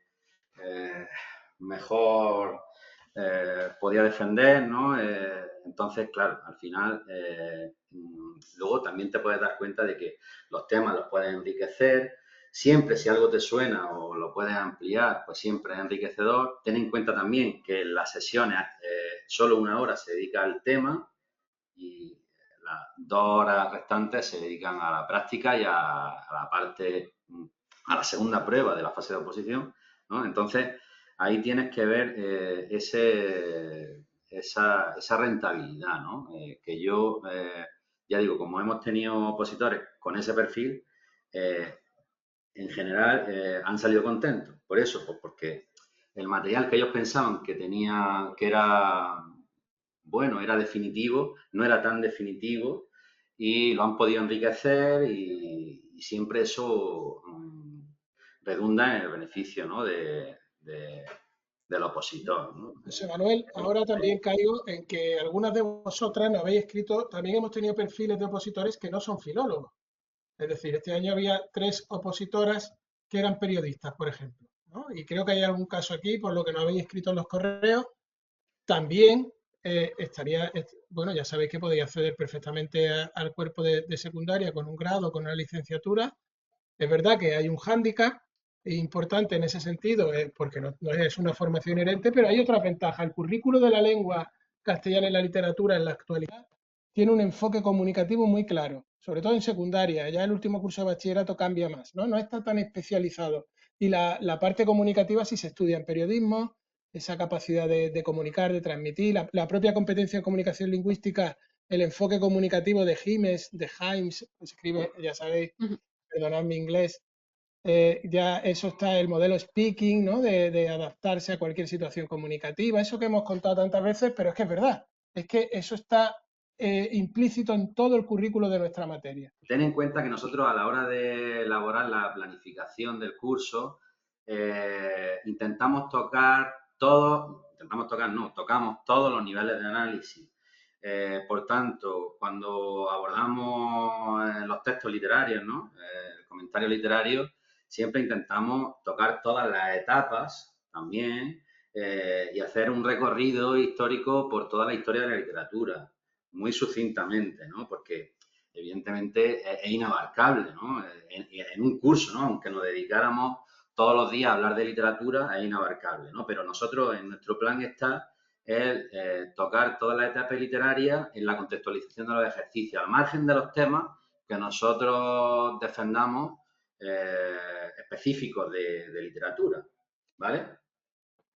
mejor podía defender, ¿no? Entonces, claro, al final, luego también te puedes dar cuenta de que los temas los puedes enriquecer. Siempre, si algo te suena o lo puedes ampliar, pues siempre es enriquecedor. Ten en cuenta también que en las sesiones solo una hora se dedica al tema y las 2 horas restantes se dedican a la práctica y a la parte, a la segunda prueba de la fase de oposición, ¿no? Entonces, ahí tienes que ver esa rentabilidad, ¿no? Que yo, ya digo, como hemos tenido opositores con ese perfil, eh, en general han salido contentos. Por eso, pues porque el material que ellos pensaban que tenía, que era bueno, era definitivo, no era tan definitivo y lo han podido enriquecer y siempre eso redunda en el beneficio, ¿no? de del opositor, ¿no? José Manuel, ahora también caigo en que algunas de vosotras nos habéis escrito, también hemos tenido perfiles de opositores que no son filólogos. Es decir, este año había 3 opositoras que eran periodistas, por ejemplo, ¿no? Y creo que hay algún caso aquí, por lo que nos habéis escrito en los correos. También bueno, ya sabéis que podéis acceder perfectamente al cuerpo de secundaria con un grado, con una licenciatura. Es verdad que hay un hándicap importante en ese sentido, porque no es una formación inherente, pero hay otra ventaja. El currículo de la lengua castellana y la literatura en la actualidad tiene un enfoque comunicativo muy claro, sobre todo en secundaria. Ya el último curso de bachillerato cambia más, ¿no? No está tan especializado. Y la parte comunicativa sí se estudia en periodismo, esa capacidad de comunicar, de transmitir, la propia competencia en comunicación lingüística, el enfoque comunicativo de Himes, se escribe, ya sabéis, perdonad mi inglés, ya eso está el modelo speaking, ¿no? De adaptarse a cualquier situación comunicativa, eso que hemos contado tantas veces, pero es que es verdad, es que eso está implícito en todo el currículo de nuestra materia. Ten en cuenta que nosotros a la hora de elaborar la planificación del curso, tocamos todos los niveles de análisis. Por tanto, cuando abordamos los textos literarios, ¿no? El comentario literario, siempre intentamos tocar todas las etapas también y hacer un recorrido histórico por toda la historia de la literatura, muy sucintamente, ¿no? Porque evidentemente es inabarcable, ¿no? En un curso, ¿no? Aunque nos dedicáramos todos los días a hablar de literatura, es inabarcable, ¿no? Pero nosotros, en nuestro plan está el tocar todas las etapas literarias en la contextualización de los ejercicios, al margen de los temas que nosotros defendamos específicos de literatura, ¿vale?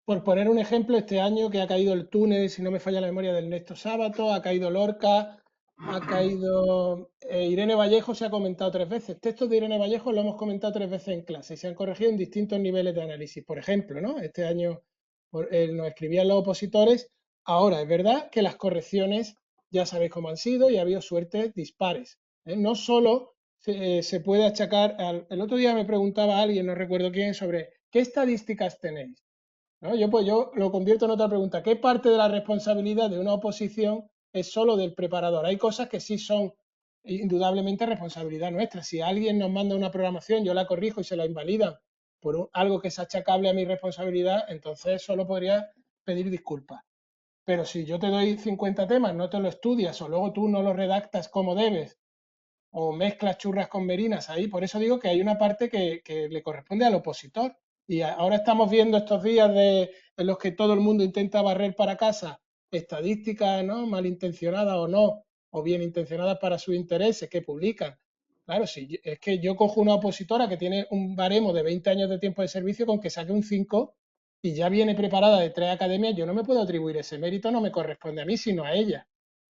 Por poner un ejemplo, este año que ha caído el túnel, si no me falla la memoria, del Ernesto Sábato, ha caído Lorca, ha caído Irene Vallejo, se ha comentado 3 veces. Textos de Irene Vallejo lo hemos comentado 3 veces en clase y se han corregido en distintos niveles de análisis. Por ejemplo, ¿no? Este año nos escribían los opositores. Ahora, es verdad que las correcciones ya sabéis cómo han sido y ha habido suertes dispares. No solo se puede achacar. El otro día me preguntaba alguien, no recuerdo quién, sobre qué estadísticas tenéis. ¿No? Yo lo convierto en otra pregunta. ¿Qué parte de la responsabilidad de una oposición es solo del preparador? Hay cosas que sí son indudablemente responsabilidad nuestra. Si alguien nos manda una programación, yo la corrijo y se la invalidan por algo que es achacable a mi responsabilidad, entonces solo podría pedir disculpas. Pero si yo te doy 50 temas, no te lo estudias o luego tú no lo redactas como debes o mezclas churras con merinas ahí. Por eso digo que hay una parte que le corresponde al opositor. Y ahora estamos viendo estos días en los que todo el mundo intenta barrer para casa estadísticas, ¿no? Malintencionadas o no, o bien intencionadas para sus intereses que publican. Claro, si es que yo cojo una opositora que tiene un baremo de 20 años de tiempo de servicio con que saque un 5 y ya viene preparada de 3 academias, yo no me puedo atribuir ese mérito, no me corresponde a mí, sino a ella,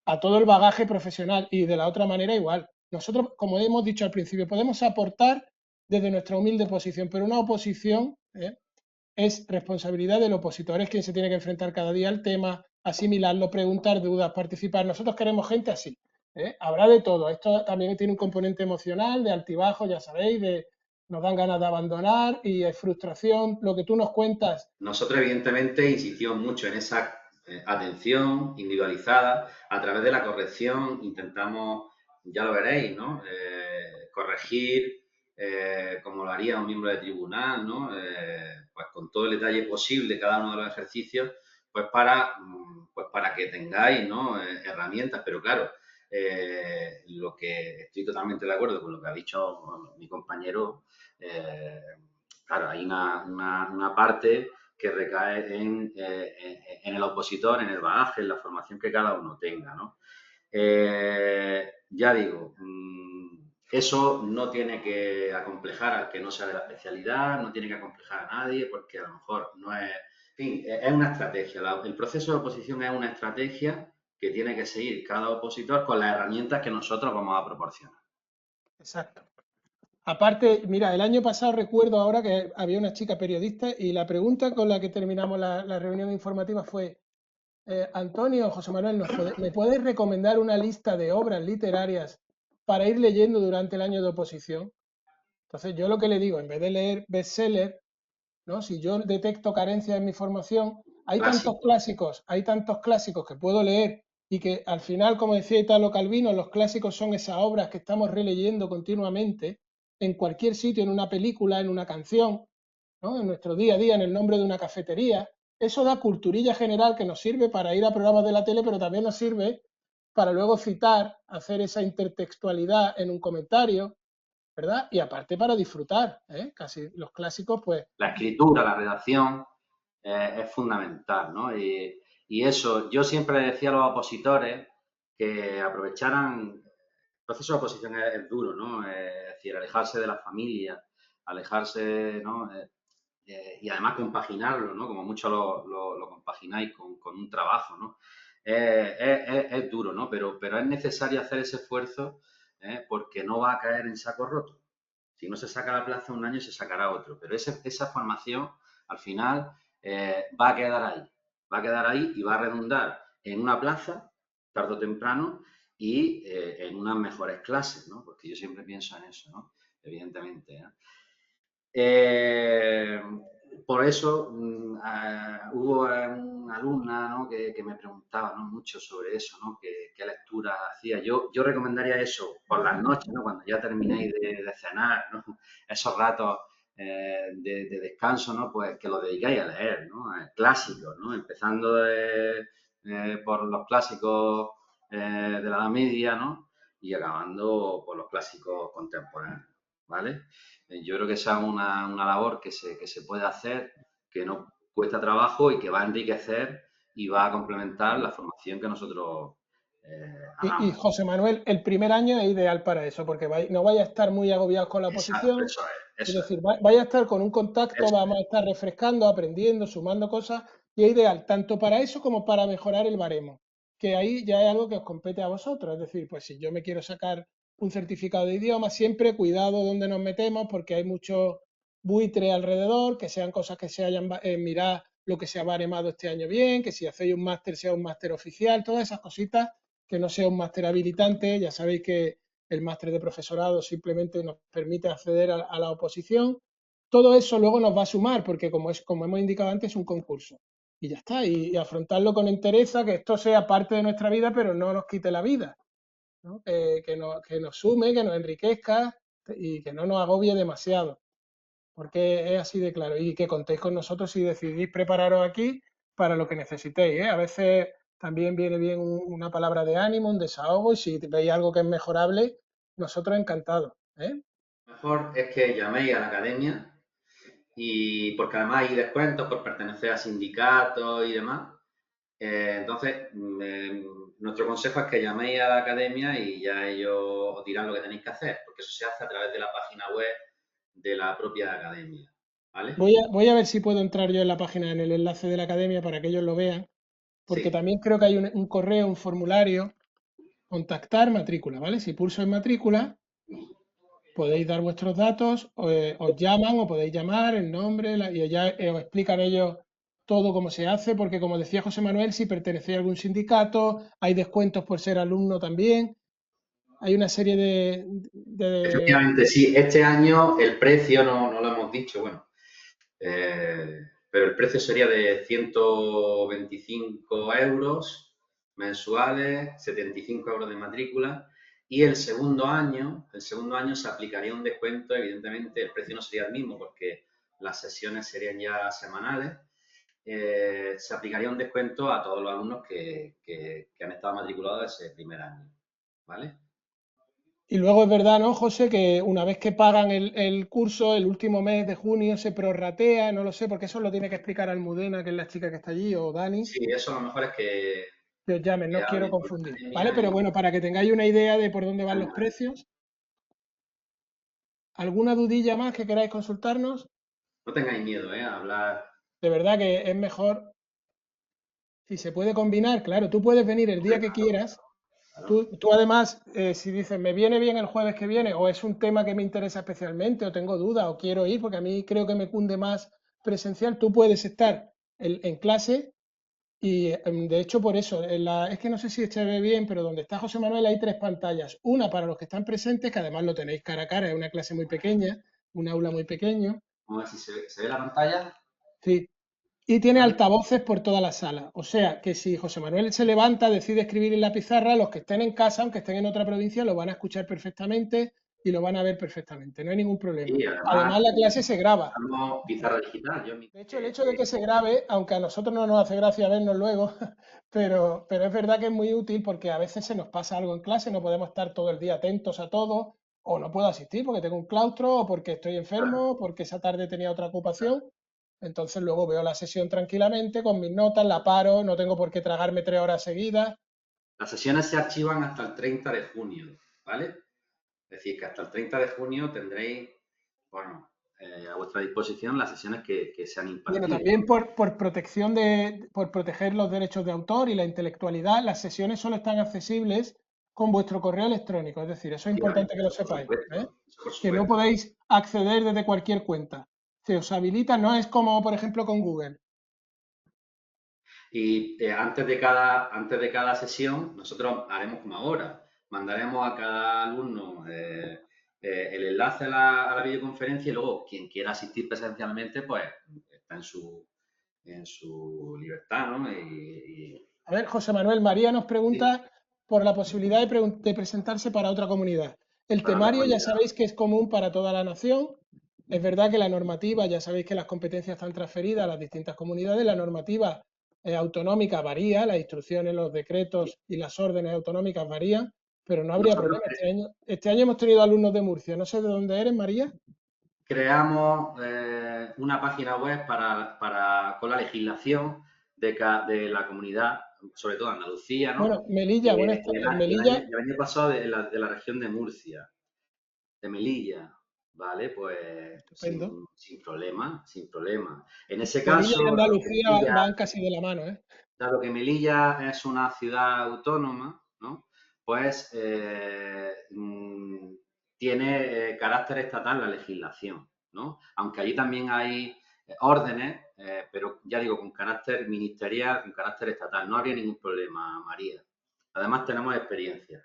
a todo el bagaje profesional y de la otra manera igual. Nosotros, como hemos dicho al principio, podemos aportar desde nuestra humilde posición, pero una oposición es responsabilidad del opositor, es quien se tiene que enfrentar cada día al tema, asimilarlo, preguntar dudas, participar. Nosotros queremos gente así. Habrá de todo. Esto también tiene un componente emocional, de altibajo, ya sabéis, nos dan ganas de abandonar y es frustración. Lo que tú nos cuentas. Nosotros, evidentemente, insistimos mucho en esa atención individualizada. A través de la corrección intentamos, ya lo veréis, ¿no? Corregir como lo haría un miembro de tribunal, ¿no? Pues con todo el detalle posible cada uno de los ejercicios, pues para que tengáis, ¿no? Herramientas, pero claro, lo que estoy totalmente de acuerdo con lo que ha dicho mi compañero, claro, hay una parte que recae en el opositor, en el bagaje, en la formación que cada uno tenga, ¿no? Ya digo, eso no tiene que acomplejar al que no sea de la especialidad, no tiene que acomplejar a nadie, porque a lo mejor no es... En fin, es una estrategia. El proceso de oposición es una estrategia que tiene que seguir cada opositor con las herramientas que nosotros vamos a proporcionar. Exacto. Aparte, mira, el año pasado recuerdo ahora que había una chica periodista y la pregunta con la que terminamos la reunión informativa fue, Antonio, José Manuel, ¿me puedes recomendar una lista de obras literarias para ir leyendo durante el año de oposición? Entonces yo lo que le digo, en vez de leer bestseller, ¿no? Si yo detecto carencias en mi formación, Clásico. hay tantos clásicos que puedo leer y que al final, como decía Italo Calvino, los clásicos son esas obras que estamos releyendo continuamente en cualquier sitio, en una película, en una canción, ¿no? En nuestro día a día, en el nombre de una cafetería. Eso da culturilla general que nos sirve para ir a programas de la tele, pero también nos sirve para luego citar, hacer esa intertextualidad en un comentario, ¿verdad? Y aparte para disfrutar, ¿eh? Casi los clásicos, pues... La escritura, la redacción, es fundamental, ¿no? Y eso, yo siempre le decía a los opositores que aprovecharan, el proceso de oposición es duro, ¿no? Es decir, alejarse de la familia, alejarse, ¿no? Y además compaginarlo, ¿no? Como mucho lo compagináis con un trabajo, ¿no? Es duro, ¿no? Pero es necesario hacer ese esfuerzo, porque no va a caer en saco roto. Si no se saca la plaza un año, se sacará otro. Pero esa formación, al final, va a quedar ahí. Va a quedar ahí y va a redundar en una plaza, tarde o temprano, y en unas mejores clases, ¿no? Porque yo siempre pienso en eso, ¿no? Evidentemente, ¿eh? Eh, por eso hubo una alumna, ¿no? que me preguntaba, ¿no? mucho sobre eso, ¿no? ¿Qué lectura hacía? Yo recomendaría eso por las noches, ¿no? Cuando ya terminéis de cenar, ¿no? Esos ratos de descanso, ¿no? Pues que lo dedicáis a leer, ¿no? Clásicos, ¿no? Empezando por los clásicos de la Edad Media, ¿no? Y acabando por los clásicos contemporáneos, ¿vale? Yo creo que esa es una labor que se puede hacer, que no cuesta trabajo y que va a enriquecer y va a complementar la formación que nosotros Y hagamos. José Manuel, el primer año es ideal para eso, porque no vaya a estar muy agobiados con la Exacto, oposición, es eso es, decir, vaya a estar con un contacto, eso vamos a estar refrescando, aprendiendo, sumando cosas, y es ideal tanto para eso como para mejorar el baremo, que ahí ya es algo que os compete a vosotros, es decir, pues si yo me quiero sacar un certificado de idioma, siempre cuidado donde nos metemos, porque hay mucho buitre alrededor, que sean cosas que se hayan, mirad lo que se ha baremado este año bien, que si hacéis un máster sea un máster oficial, todas esas cositas que no sea un máster habilitante. Ya sabéis que el máster de profesorado simplemente nos permite acceder a la oposición. Todo eso luego nos va a sumar, porque como hemos indicado antes, es un concurso. Y ya está, y afrontarlo con entereza, que esto sea parte de nuestra vida, pero no nos quite la vida, ¿no? Que nos sume, que nos enriquezca y que no nos agobie demasiado, porque es así de claro. Y que contéis con nosotros si decidís prepararos aquí para lo que necesitéis, ¿eh? A veces también viene bien una palabra de ánimo, un desahogo, y si veis algo que es mejorable, nosotros encantados, ¿eh? mejor es que llaméis a la academia y porque además hay descuentos por pertenecer a sindicatos y demás. Entonces, nuestro consejo es que llaméis a la academia y ya ellos os dirán lo que tenéis que hacer, porque eso se hace a través de la página web de la propia academia, ¿vale? Voy a ver si puedo entrar yo en la página, en el enlace de la academia para que ellos lo vean, porque Sí, también creo que hay un correo, un formulario, contactar matrícula, ¿vale? Si pulso en matrícula, podéis dar vuestros datos, os llaman o podéis llamar el nombre y ya os explican ellos todo cómo se hace, porque como decía José Manuel, si pertenecéis a algún sindicato, hay descuentos por ser alumno también, hay una serie de... efectivamente, sí. Este año el precio no lo hemos dicho, bueno, pero el precio sería de 125 euros mensuales, 75 euros de matrícula. Y el segundo año se aplicaría un descuento, evidentemente el precio no sería el mismo porque las sesiones serían ya semanales. Se aplicaría un descuento a todos los alumnos que han estado matriculados ese primer año, ¿vale? Y luego es verdad, ¿no, José? Que una vez que pagan el curso, el último mes de junio se prorratea, no lo sé, porque eso lo tiene que explicar Almudena, que es la chica que está allí, o Dani, Sí, eso a lo mejor es que os llamen, no que os quiero hablen con la confundir, ¿vale? academia Pero y bueno, para que tengáis una idea de por dónde van los fenomenal. precios. ¿Alguna dudilla más que queráis consultarnos? No tengáis miedo, a hablar. De verdad que es mejor si se puede combinar. Claro, tú puedes venir el día Hombre, que claro, quieras. claro. Tú además, si dices, me viene bien el jueves que viene, o es un tema que me interesa especialmente, o tengo dudas, o quiero ir, porque a mí creo que me cunde más presencial, tú puedes estar en clase. Y de hecho, por eso, es que no sé si se ve bien, pero donde está José Manuel hay tres pantallas. Una para los que están presentes, que además lo tenéis cara a cara, es una clase muy pequeña, un aula muy pequeño. Vamos a ver si se ve la pantalla. Sí. Y tiene ¿Vale? altavoces por toda la sala. O sea que si José Manuel se levanta, decide escribir en la pizarra, los que estén en casa, aunque estén en otra provincia, lo van a escuchar perfectamente y lo van a ver perfectamente. No hay ningún problema. Y Además, además, la clase se graba. usamos pizarra digital. De hecho, el hecho de que se grabe, aunque a nosotros no nos hace gracia vernos luego, pero es verdad que es muy útil porque a veces se nos pasa algo en clase, no podemos estar todo el día atentos a todo, o no puedo asistir porque tengo un claustro, o porque estoy Claro, enfermo, porque esa tarde tenía otra claro. ocupación. Entonces luego veo la sesión tranquilamente con mis notas, la paro, no tengo por qué tragarme 3 horas seguidas. Las sesiones se archivan hasta el 30 de junio, ¿vale? Es decir, que hasta el 30 de junio tendréis, bueno, a vuestra disposición las sesiones que se han Bueno, impartido. también por protección por proteger los derechos de autor y la intelectualidad, las sesiones solo están accesibles con vuestro correo electrónico. Es decir, eso es importante Efectivamente, que lo eso por sepáis, ¿eh? supuesto, eso por Que no supuesto. podéis acceder desde cualquier cuenta. Se os habilita, no es como, por ejemplo, con Google. Y antes de cada sesión, nosotros haremos como ahora. Mandaremos a cada alumno el enlace a la videoconferencia y luego quien quiera asistir presencialmente, pues está en su libertad, ¿no? A ver, José Manuel, María nos Sí, pregunta por la posibilidad de presentarse para otra comunidad. El para otra temario ya comunidad. sabéis que es común para toda la nación. Es verdad que la normativa, ya sabéis que las competencias están transferidas a las distintas comunidades. La normativa autonómica varía, las instrucciones, los decretos y las órdenes autonómicas varían, pero no habría Nosotros problema. Este año hemos tenido alumnos de Murcia. No sé de dónde eres, María. creamos una página web con la legislación de la comunidad, sobre todo Andalucía, ¿no? Bueno, Melilla, Melilla, El año pasado de la región de Murcia, de Melilla, ¿vale? Pues estupendo. sin problema, sin problema. En ese Melilla y caso, Andalucía van casi de la mano, ¿eh? dado que Melilla es una ciudad autónoma, ¿no? Pues tiene carácter estatal la legislación, ¿no? Aunque allí también hay órdenes, pero ya digo, con carácter ministerial, con carácter estatal. No habría ningún problema, María. Además, tenemos experiencia.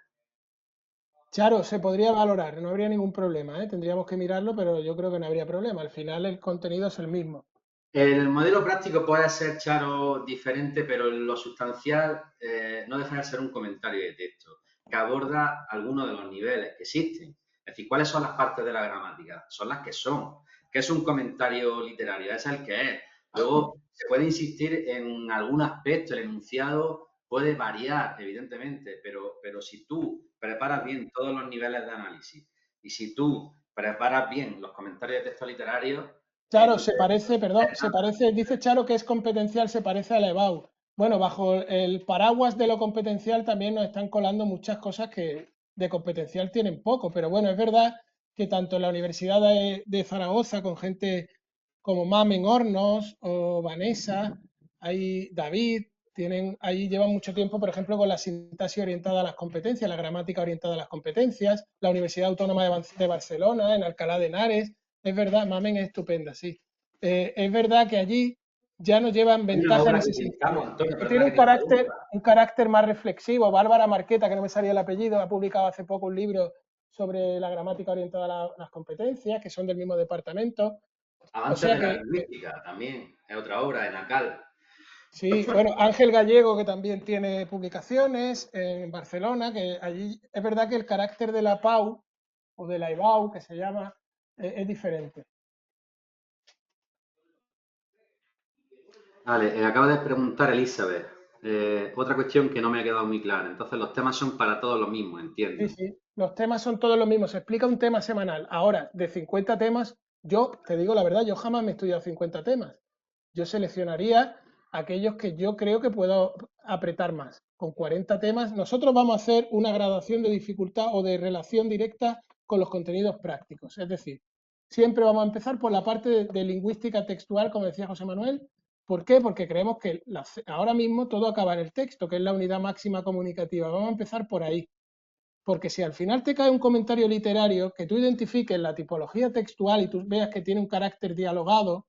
Charo, se podría valorar, no habría ningún problema, ¿eh? Tendríamos que mirarlo, pero yo creo que no habría problema. Al final el contenido es el mismo. El modelo práctico puede ser, Charo, diferente, pero en lo sustancial no deja de ser un comentario de texto que aborda algunos de los niveles que existen. Es decir, ¿cuáles son las partes de la gramática? Son las que son. ¿Qué es un comentario literario? Es el que es. Luego, se puede insistir en algún aspecto, el enunciado puede variar, evidentemente, pero si tú preparas bien todos los niveles de análisis y si tú preparas bien los comentarios de texto literario, Charo, se entonces parece, perdón, se parece, dice Charo que es competencial, se parece a la EBAU. Bueno, bajo el paraguas de lo competencial también nos están colando muchas cosas que de competencial tienen poco, pero bueno, es verdad que tanto en la Universidad de Zaragoza, con gente como Mamen Hornos o Vanessa, hay David, ahí llevan mucho tiempo, por ejemplo, con la sintaxis orientada a las competencias, la gramática orientada a las competencias, la Universidad Autónoma de Barcelona, en Alcalá de Henares, es verdad, Mamen es estupenda, sí. Es verdad que allí ya nos llevan Hay una ventaja en obra que ese utilizamos, sentido. Antonio, Y tiene perdona que te interrumpa. un carácter más reflexivo. Bárbara Marqueta, que no me salía el apellido, ha publicado hace poco un libro sobre la gramática orientada a las competencias, que son del mismo departamento. O Avances sea de la que lingüística, también, es otra obra, en ACAL. sí, bueno, Ángel Gallego, que también tiene publicaciones en Barcelona, que allí es verdad que el carácter de la PAU o de la IBAU, que se llama, es diferente. Vale, acaba de preguntar Elizabeth. Otra cuestión que no me ha quedado muy clara. Entonces, los temas son para todos los mismos, Sí, entiendo. sí, los temas son todos los mismos. Se explica un tema semanal. Ahora, de 50 temas, yo te digo la verdad, yo jamás me he estudiado 50 temas. Yo seleccionaría aquellos que yo creo que puedo apretar más. Con 40 temas, nosotros vamos a hacer una gradación de dificultad o de relación directa con los contenidos prácticos. Es decir, siempre vamos a empezar por la parte de lingüística textual, como decía José Manuel. ¿Por qué? Porque creemos que ahora mismo todo acaba en el texto, que es la unidad máxima comunicativa. Vamos a empezar por ahí. Porque si al final te cae un comentario literario que tú identifiques la tipología textual y tú veas que tiene un carácter dialogado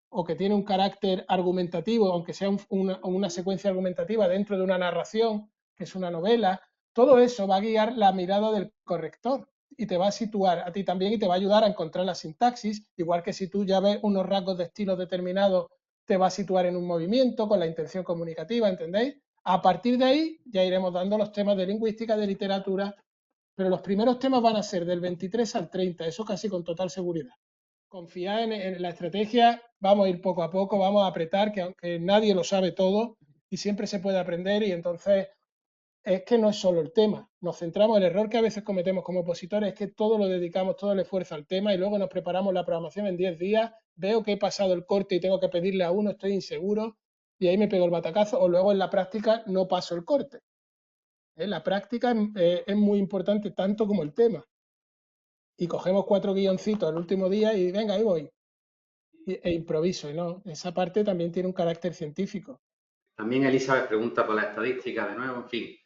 o que tiene un carácter argumentativo, aunque sea una secuencia argumentativa dentro de una narración, que es una novela, todo eso va a guiar la mirada del corrector. y te va a situar a ti también y te va a ayudar a encontrar la sintaxis, igual que si tú ya ves unos rasgos de estilo determinados, te va a situar en un movimiento con la intención comunicativa, ¿entendéis? A partir de ahí ya iremos dando los temas de lingüística, de literatura, pero los primeros temas van a ser del 23 al 30, eso casi con total seguridad. Confiad en la estrategia, vamos a ir poco a poco, vamos a apretar, que aunque nadie lo sabe todo y siempre se puede aprender, y entonces es que no es solo el tema. Nos centramos, el error que a veces cometemos como opositores es que todo lo dedicamos, todo el esfuerzo al tema y luego nos preparamos la programación en 10 días, veo que he pasado el corte y tengo que pedirle a uno, estoy inseguro y ahí me pego el batacazo, o luego en la práctica no paso el corte. La práctica es muy importante tanto como el tema. Y cogemos 4 guioncitos el último día y venga, ahí voy. E improviso, y no, esa parte también tiene un carácter científico. También Elizabeth pregunta por las estadísticas de nuevo, en fin.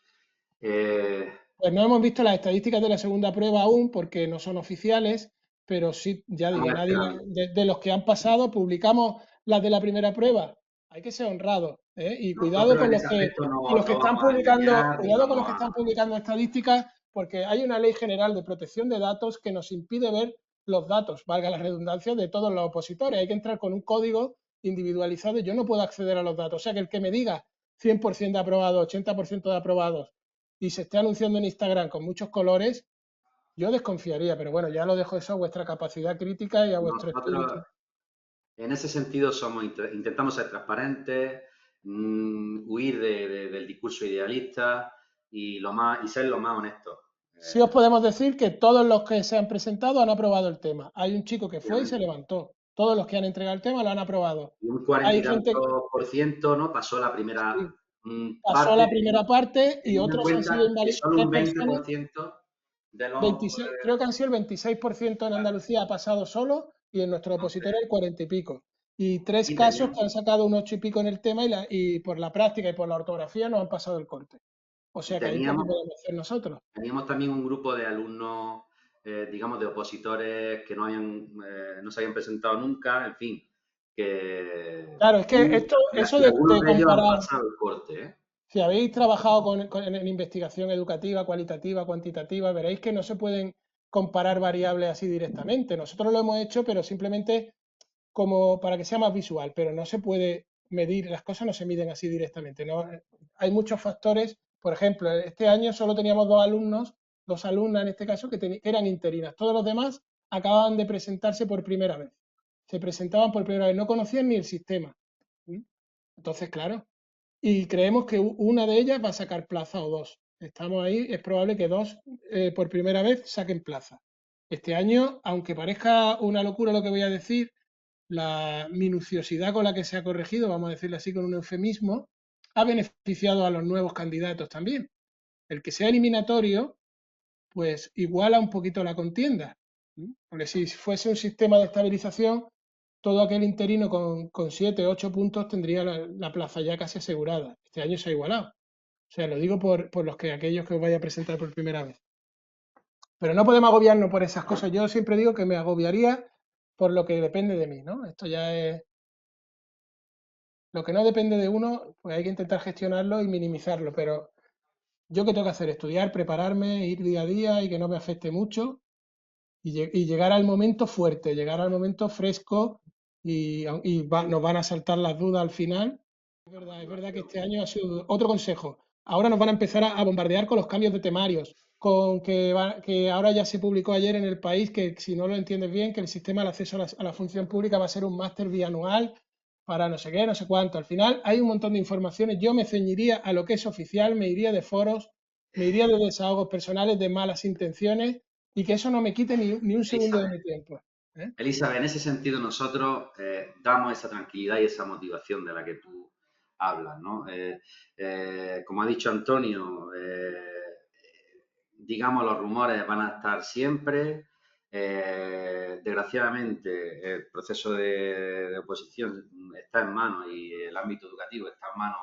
Eh, Pues no hemos visto las estadísticas de la segunda prueba aún porque no son oficiales, pero sí, ya estamos digo, nadie esperando. de los que han pasado, publicamos las de la primera prueba. Hay que ser honrados, ¿eh? Y cuidado Nosotros en ese aspecto con los que no están vamos a publicando, engañar ni cuidado con vamos los que a... están publicando estadísticas, porque hay una ley general de protección de datos que nos impide ver los datos, valga la redundancia, de todos los opositores. Hay que entrar con un código individualizado y yo no puedo acceder a los datos. O sea que el que me diga 100% de aprobados, 80% de aprobados y se esté anunciando en Instagram con muchos colores, yo desconfiaría, pero bueno, ya lo dejo eso a vuestra capacidad crítica y a vuestro espíritu. Nosotros en ese sentido intentamos ser transparentes, huir del discurso idealista y ser lo más honestos. Sí os podemos decir que todos los que se han presentado han aprobado el tema. Hay un chico que fue y se Obviamente. levantó. Todos los que han entregado el tema lo han aprobado. Y un 40 Hay y gente tantos por ciento, ¿no? Pasó la primera que pasó parte, la primera parte y teniendo en otros han sido cuenta que invalidados. solo Tres un personas, 20% de los... 26, creo que han sido el 26% en Andalucía ha pasado solo y en nuestro Entonces, opositor el 40 y pico. Y tres aquí casos teníamos, que han sacado un 8 y pico en el tema y por la práctica y por la ortografía no han pasado el corte. O y sea que ahí poco teníamos podemos hacer nosotros. Teníamos también un grupo de alumnos, digamos, de opositores que no se habían presentado nunca, en fin, que Claro, es que esto, eso y algunos de de ellos han comparar, pasado el corte, ¿eh? si habéis trabajado en investigación educativa, cualitativa, cuantitativa, veréis que no se pueden comparar variables así directamente. Nosotros lo hemos hecho, pero simplemente como para que sea más visual, pero no se puede medir, las cosas no se miden así directamente, ¿no? Hay muchos factores, por ejemplo, este año solo teníamos dos alumnos, dos alumnas en este caso, que eran interinas, todos los demás acababan de presentarse por primera vez, se presentaban por primera vez, no conocían ni el sistema. ¿Sí? Entonces, claro, y creemos que una de ellas va a sacar plaza o dos. Estamos ahí, es probable que dos por primera vez saquen plaza. Este año, aunque parezca una locura lo que voy a decir, la minuciosidad con la que se ha corregido, vamos a decirlo así con un eufemismo, ha beneficiado a los nuevos candidatos también. El que sea eliminatorio, pues iguala un poquito la contienda. Porque si fuese un sistema de estabilización, todo aquel interino con 7, 8 puntos tendría la plaza ya casi asegurada. Este año se ha igualado. O sea, lo digo por aquellos que os vaya a presentar por primera vez. Pero no podemos agobiarnos por esas cosas. Yo siempre digo que me agobiaría por lo que depende de mí, ¿no? Esto ya es lo que no depende de uno, pues hay que intentar gestionarlo y minimizarlo. Pero yo qué tengo que hacer, estudiar, prepararme, ir día a día y que no me afecte mucho y llegar al momento fuerte, llegar al momento fresco y nos van a saltar las dudas al final. Es verdad que este año ha sido otro consejo. Ahora nos van a empezar a bombardear con los cambios de temarios, con que ahora ya se publicó ayer en el país que si no lo entiendes bien, que el sistema de acceso a la función pública va a ser un máster bianual para no sé qué, no sé cuánto. Al final hay un montón de informaciones. Yo me ceñiría a lo que es oficial, me iría de foros, me iría de desahogos personales, de malas intenciones y que eso no me quite ni un segundo de Elizabeth, mi tiempo. ¿Eh? Elizabeth, en ese sentido nosotros damos esa tranquilidad y esa motivación de la que tú hablas, ¿no? Como ha dicho Antonio, digamos, los rumores van a estar siempre. Desgraciadamente, el proceso de oposición está en manos y el ámbito educativo está en manos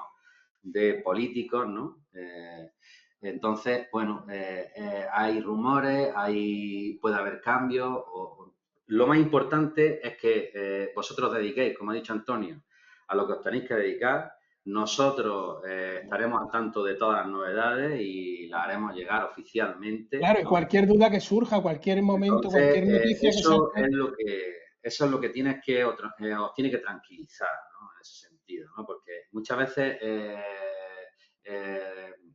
de políticos, ¿no? Entonces, bueno, hay rumores, puede haber cambios. Lo más importante es que vosotros dediquéis, como ha dicho Antonio, a lo que os tenéis que dedicar, nosotros estaremos al tanto de todas las novedades y las haremos llegar oficialmente, Claro, y ¿no? cualquier duda que surja, cualquier momento, Entonces, cualquier noticia que salte. eso es lo que tienes que, os tiene que tranquilizar, ¿no? En ese sentido, ¿no? Porque muchas veces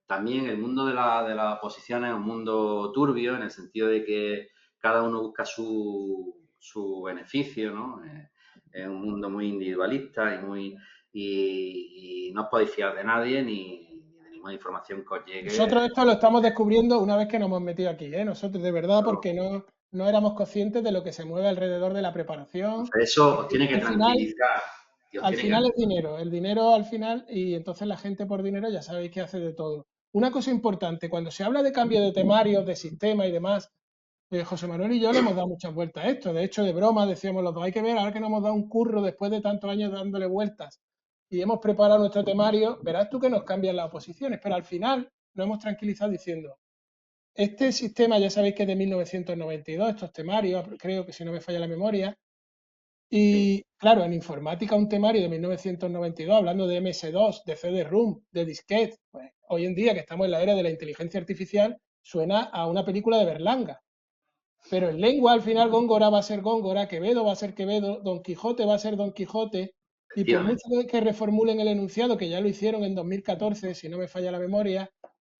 también el mundo de la oposición es un mundo turbio en el sentido de que cada uno busca su beneficio, ¿no? Es un mundo muy individualista y no os podéis fiar de nadie ni de ninguna información que os llegue. Nosotros esto lo estamos descubriendo una vez que nos hemos metido aquí, ¿eh? Nosotros de verdad, ¿No? porque no éramos conscientes de lo que se mueve alrededor de la preparación. Entonces, eso os Porque tiene que al final, tranquilizar y os al tiene que final es dinero, el dinero al final, y entonces la gente por dinero ya sabéis que hace de todo. Una cosa importante, cuando se habla de cambio de temarios, de sistema y demás, José Manuel y yo le hemos dado muchas vueltas a esto. De hecho, de broma decíamos los dos, hay que ver, ahora que nos hemos dado un curro después de tantos años dándole vueltas y hemos preparado nuestro temario, verás tú que nos cambian las oposiciones, pero al final nos hemos tranquilizado diciendo, este sistema ya sabéis que es de 1992, estos temarios, creo que si no me falla la memoria, Sí, y claro, en informática un temario de 1992, hablando de MS2, de CD-ROOM, de disquete, pues hoy en día que estamos en la era de la inteligencia artificial, suena a una película de Berlanga. Pero en lengua al final Góngora va a ser Góngora, Quevedo va a ser Quevedo, Don Quijote va a ser Don Quijote, y por mucho efectivamente. que reformulen el enunciado, que ya lo hicieron en 2014, si no me falla la memoria,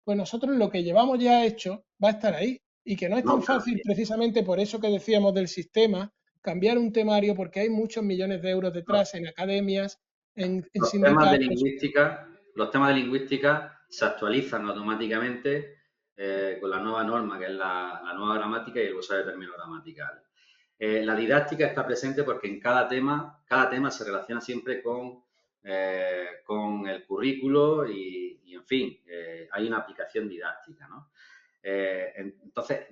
pues nosotros lo que llevamos ya hecho va a estar ahí. Y que no es No tan fácil, cambia. precisamente por eso que decíamos del sistema, cambiar un temario, porque hay muchos millones de euros Los, detrás en academias, en los temas de sindicatos. lingüística, los temas de lingüística se actualizan automáticamente con la nueva norma, que es la nueva gramática y el uso de términos gramaticales. La didáctica está presente porque en cada tema se relaciona siempre con el currículo y en fin, hay una aplicación didáctica, ¿no? Entonces,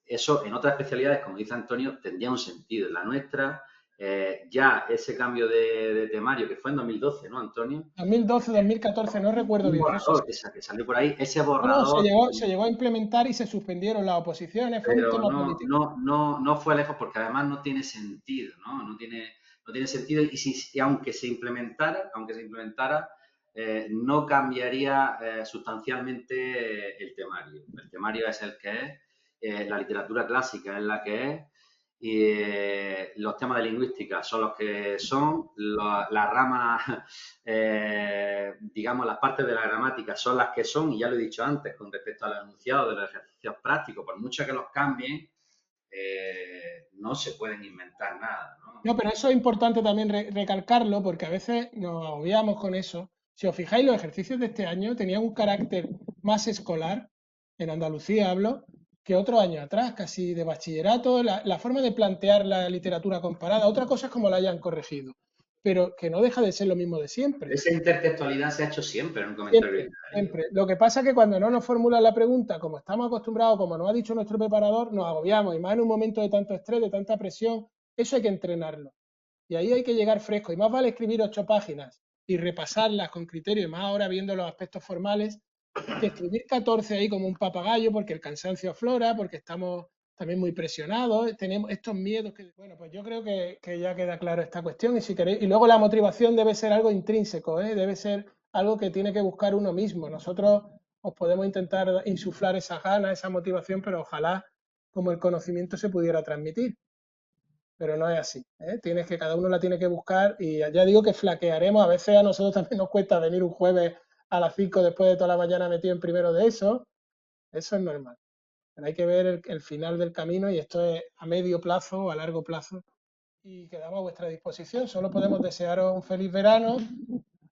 eso en otras especialidades, como dice Antonio, tendría un sentido. En la nuestra, ya ese cambio de temario, que fue en 2012, ¿no, Antonio? 2012, 2014, no recuerdo Un bien, no sé borrador si. que salió por ahí, ese No, no, borrador, se llegó a implementar y se suspendieron las oposiciones, fue un pero tema político. no fue lejos porque además no tiene sentido, ¿no? No tiene sentido y aunque se implementara, no cambiaría sustancialmente el temario. El temario es el que es, la literatura clásica es la que es, y los temas de lingüística son los que son, las ramas, digamos, las partes de la gramática son las que son, y ya lo he dicho antes con respecto al enunciado de los ejercicios prácticos, por mucho que los cambien, no se pueden inventar nada, ¿no? No, pero eso es importante también recalcarlo porque a veces nos agobiamos con eso. Si os fijáis, los ejercicios de este año tenían un carácter más escolar, en Andalucía hablo, que otros años atrás, casi de bachillerato, la forma de plantear la literatura comparada. Otra cosa es cómo la hayan corregido, pero que no deja de ser lo mismo de siempre. Esa intertextualidad se ha hecho siempre en un comentario Siempre, literario. siempre. Lo que pasa es que cuando no nos formulan la pregunta, como estamos acostumbrados, como nos ha dicho nuestro preparador, nos agobiamos. Y más en un momento de tanto estrés, de tanta presión, eso hay que entrenarlo. Y ahí hay que llegar fresco. Y más vale escribir 8 páginas y repasarlas con criterio, y más ahora viendo los aspectos formales, que escribir 14 ahí como un papagayo, porque el cansancio aflora, porque estamos también muy presionados, tenemos estos miedos que... Bueno, pues yo creo que ya queda claro esta cuestión. Y si queréis, y luego la motivación debe ser algo intrínseco, ¿eh? Debe ser algo que tiene que buscar uno mismo. Nosotros os podemos intentar insuflar esa gana, esa motivación, pero ojalá como el conocimiento se pudiera transmitir, pero no es así, ¿eh? Tienes que, cada uno la tiene que buscar y ya digo que flaquearemos, a veces a nosotros también nos cuesta venir un jueves a las 5 después de toda la mañana metido en primero de eso es normal, pero hay que ver el final del camino y esto es a medio plazo o a largo plazo y quedamos a vuestra disposición, solo podemos desearos un feliz verano,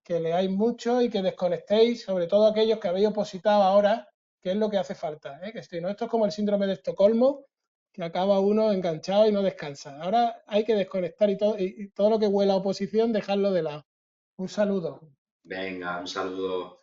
que leáis mucho y que desconectéis, sobre todo aquellos que habéis opositado ahora, que es lo que hace falta, ¿eh? Que si no, esto es como el síndrome de Estocolmo, que acaba uno enganchado y no descansa. Ahora hay que desconectar y todo lo que huela a oposición, dejarlo de lado. Un saludo. Venga, un saludo.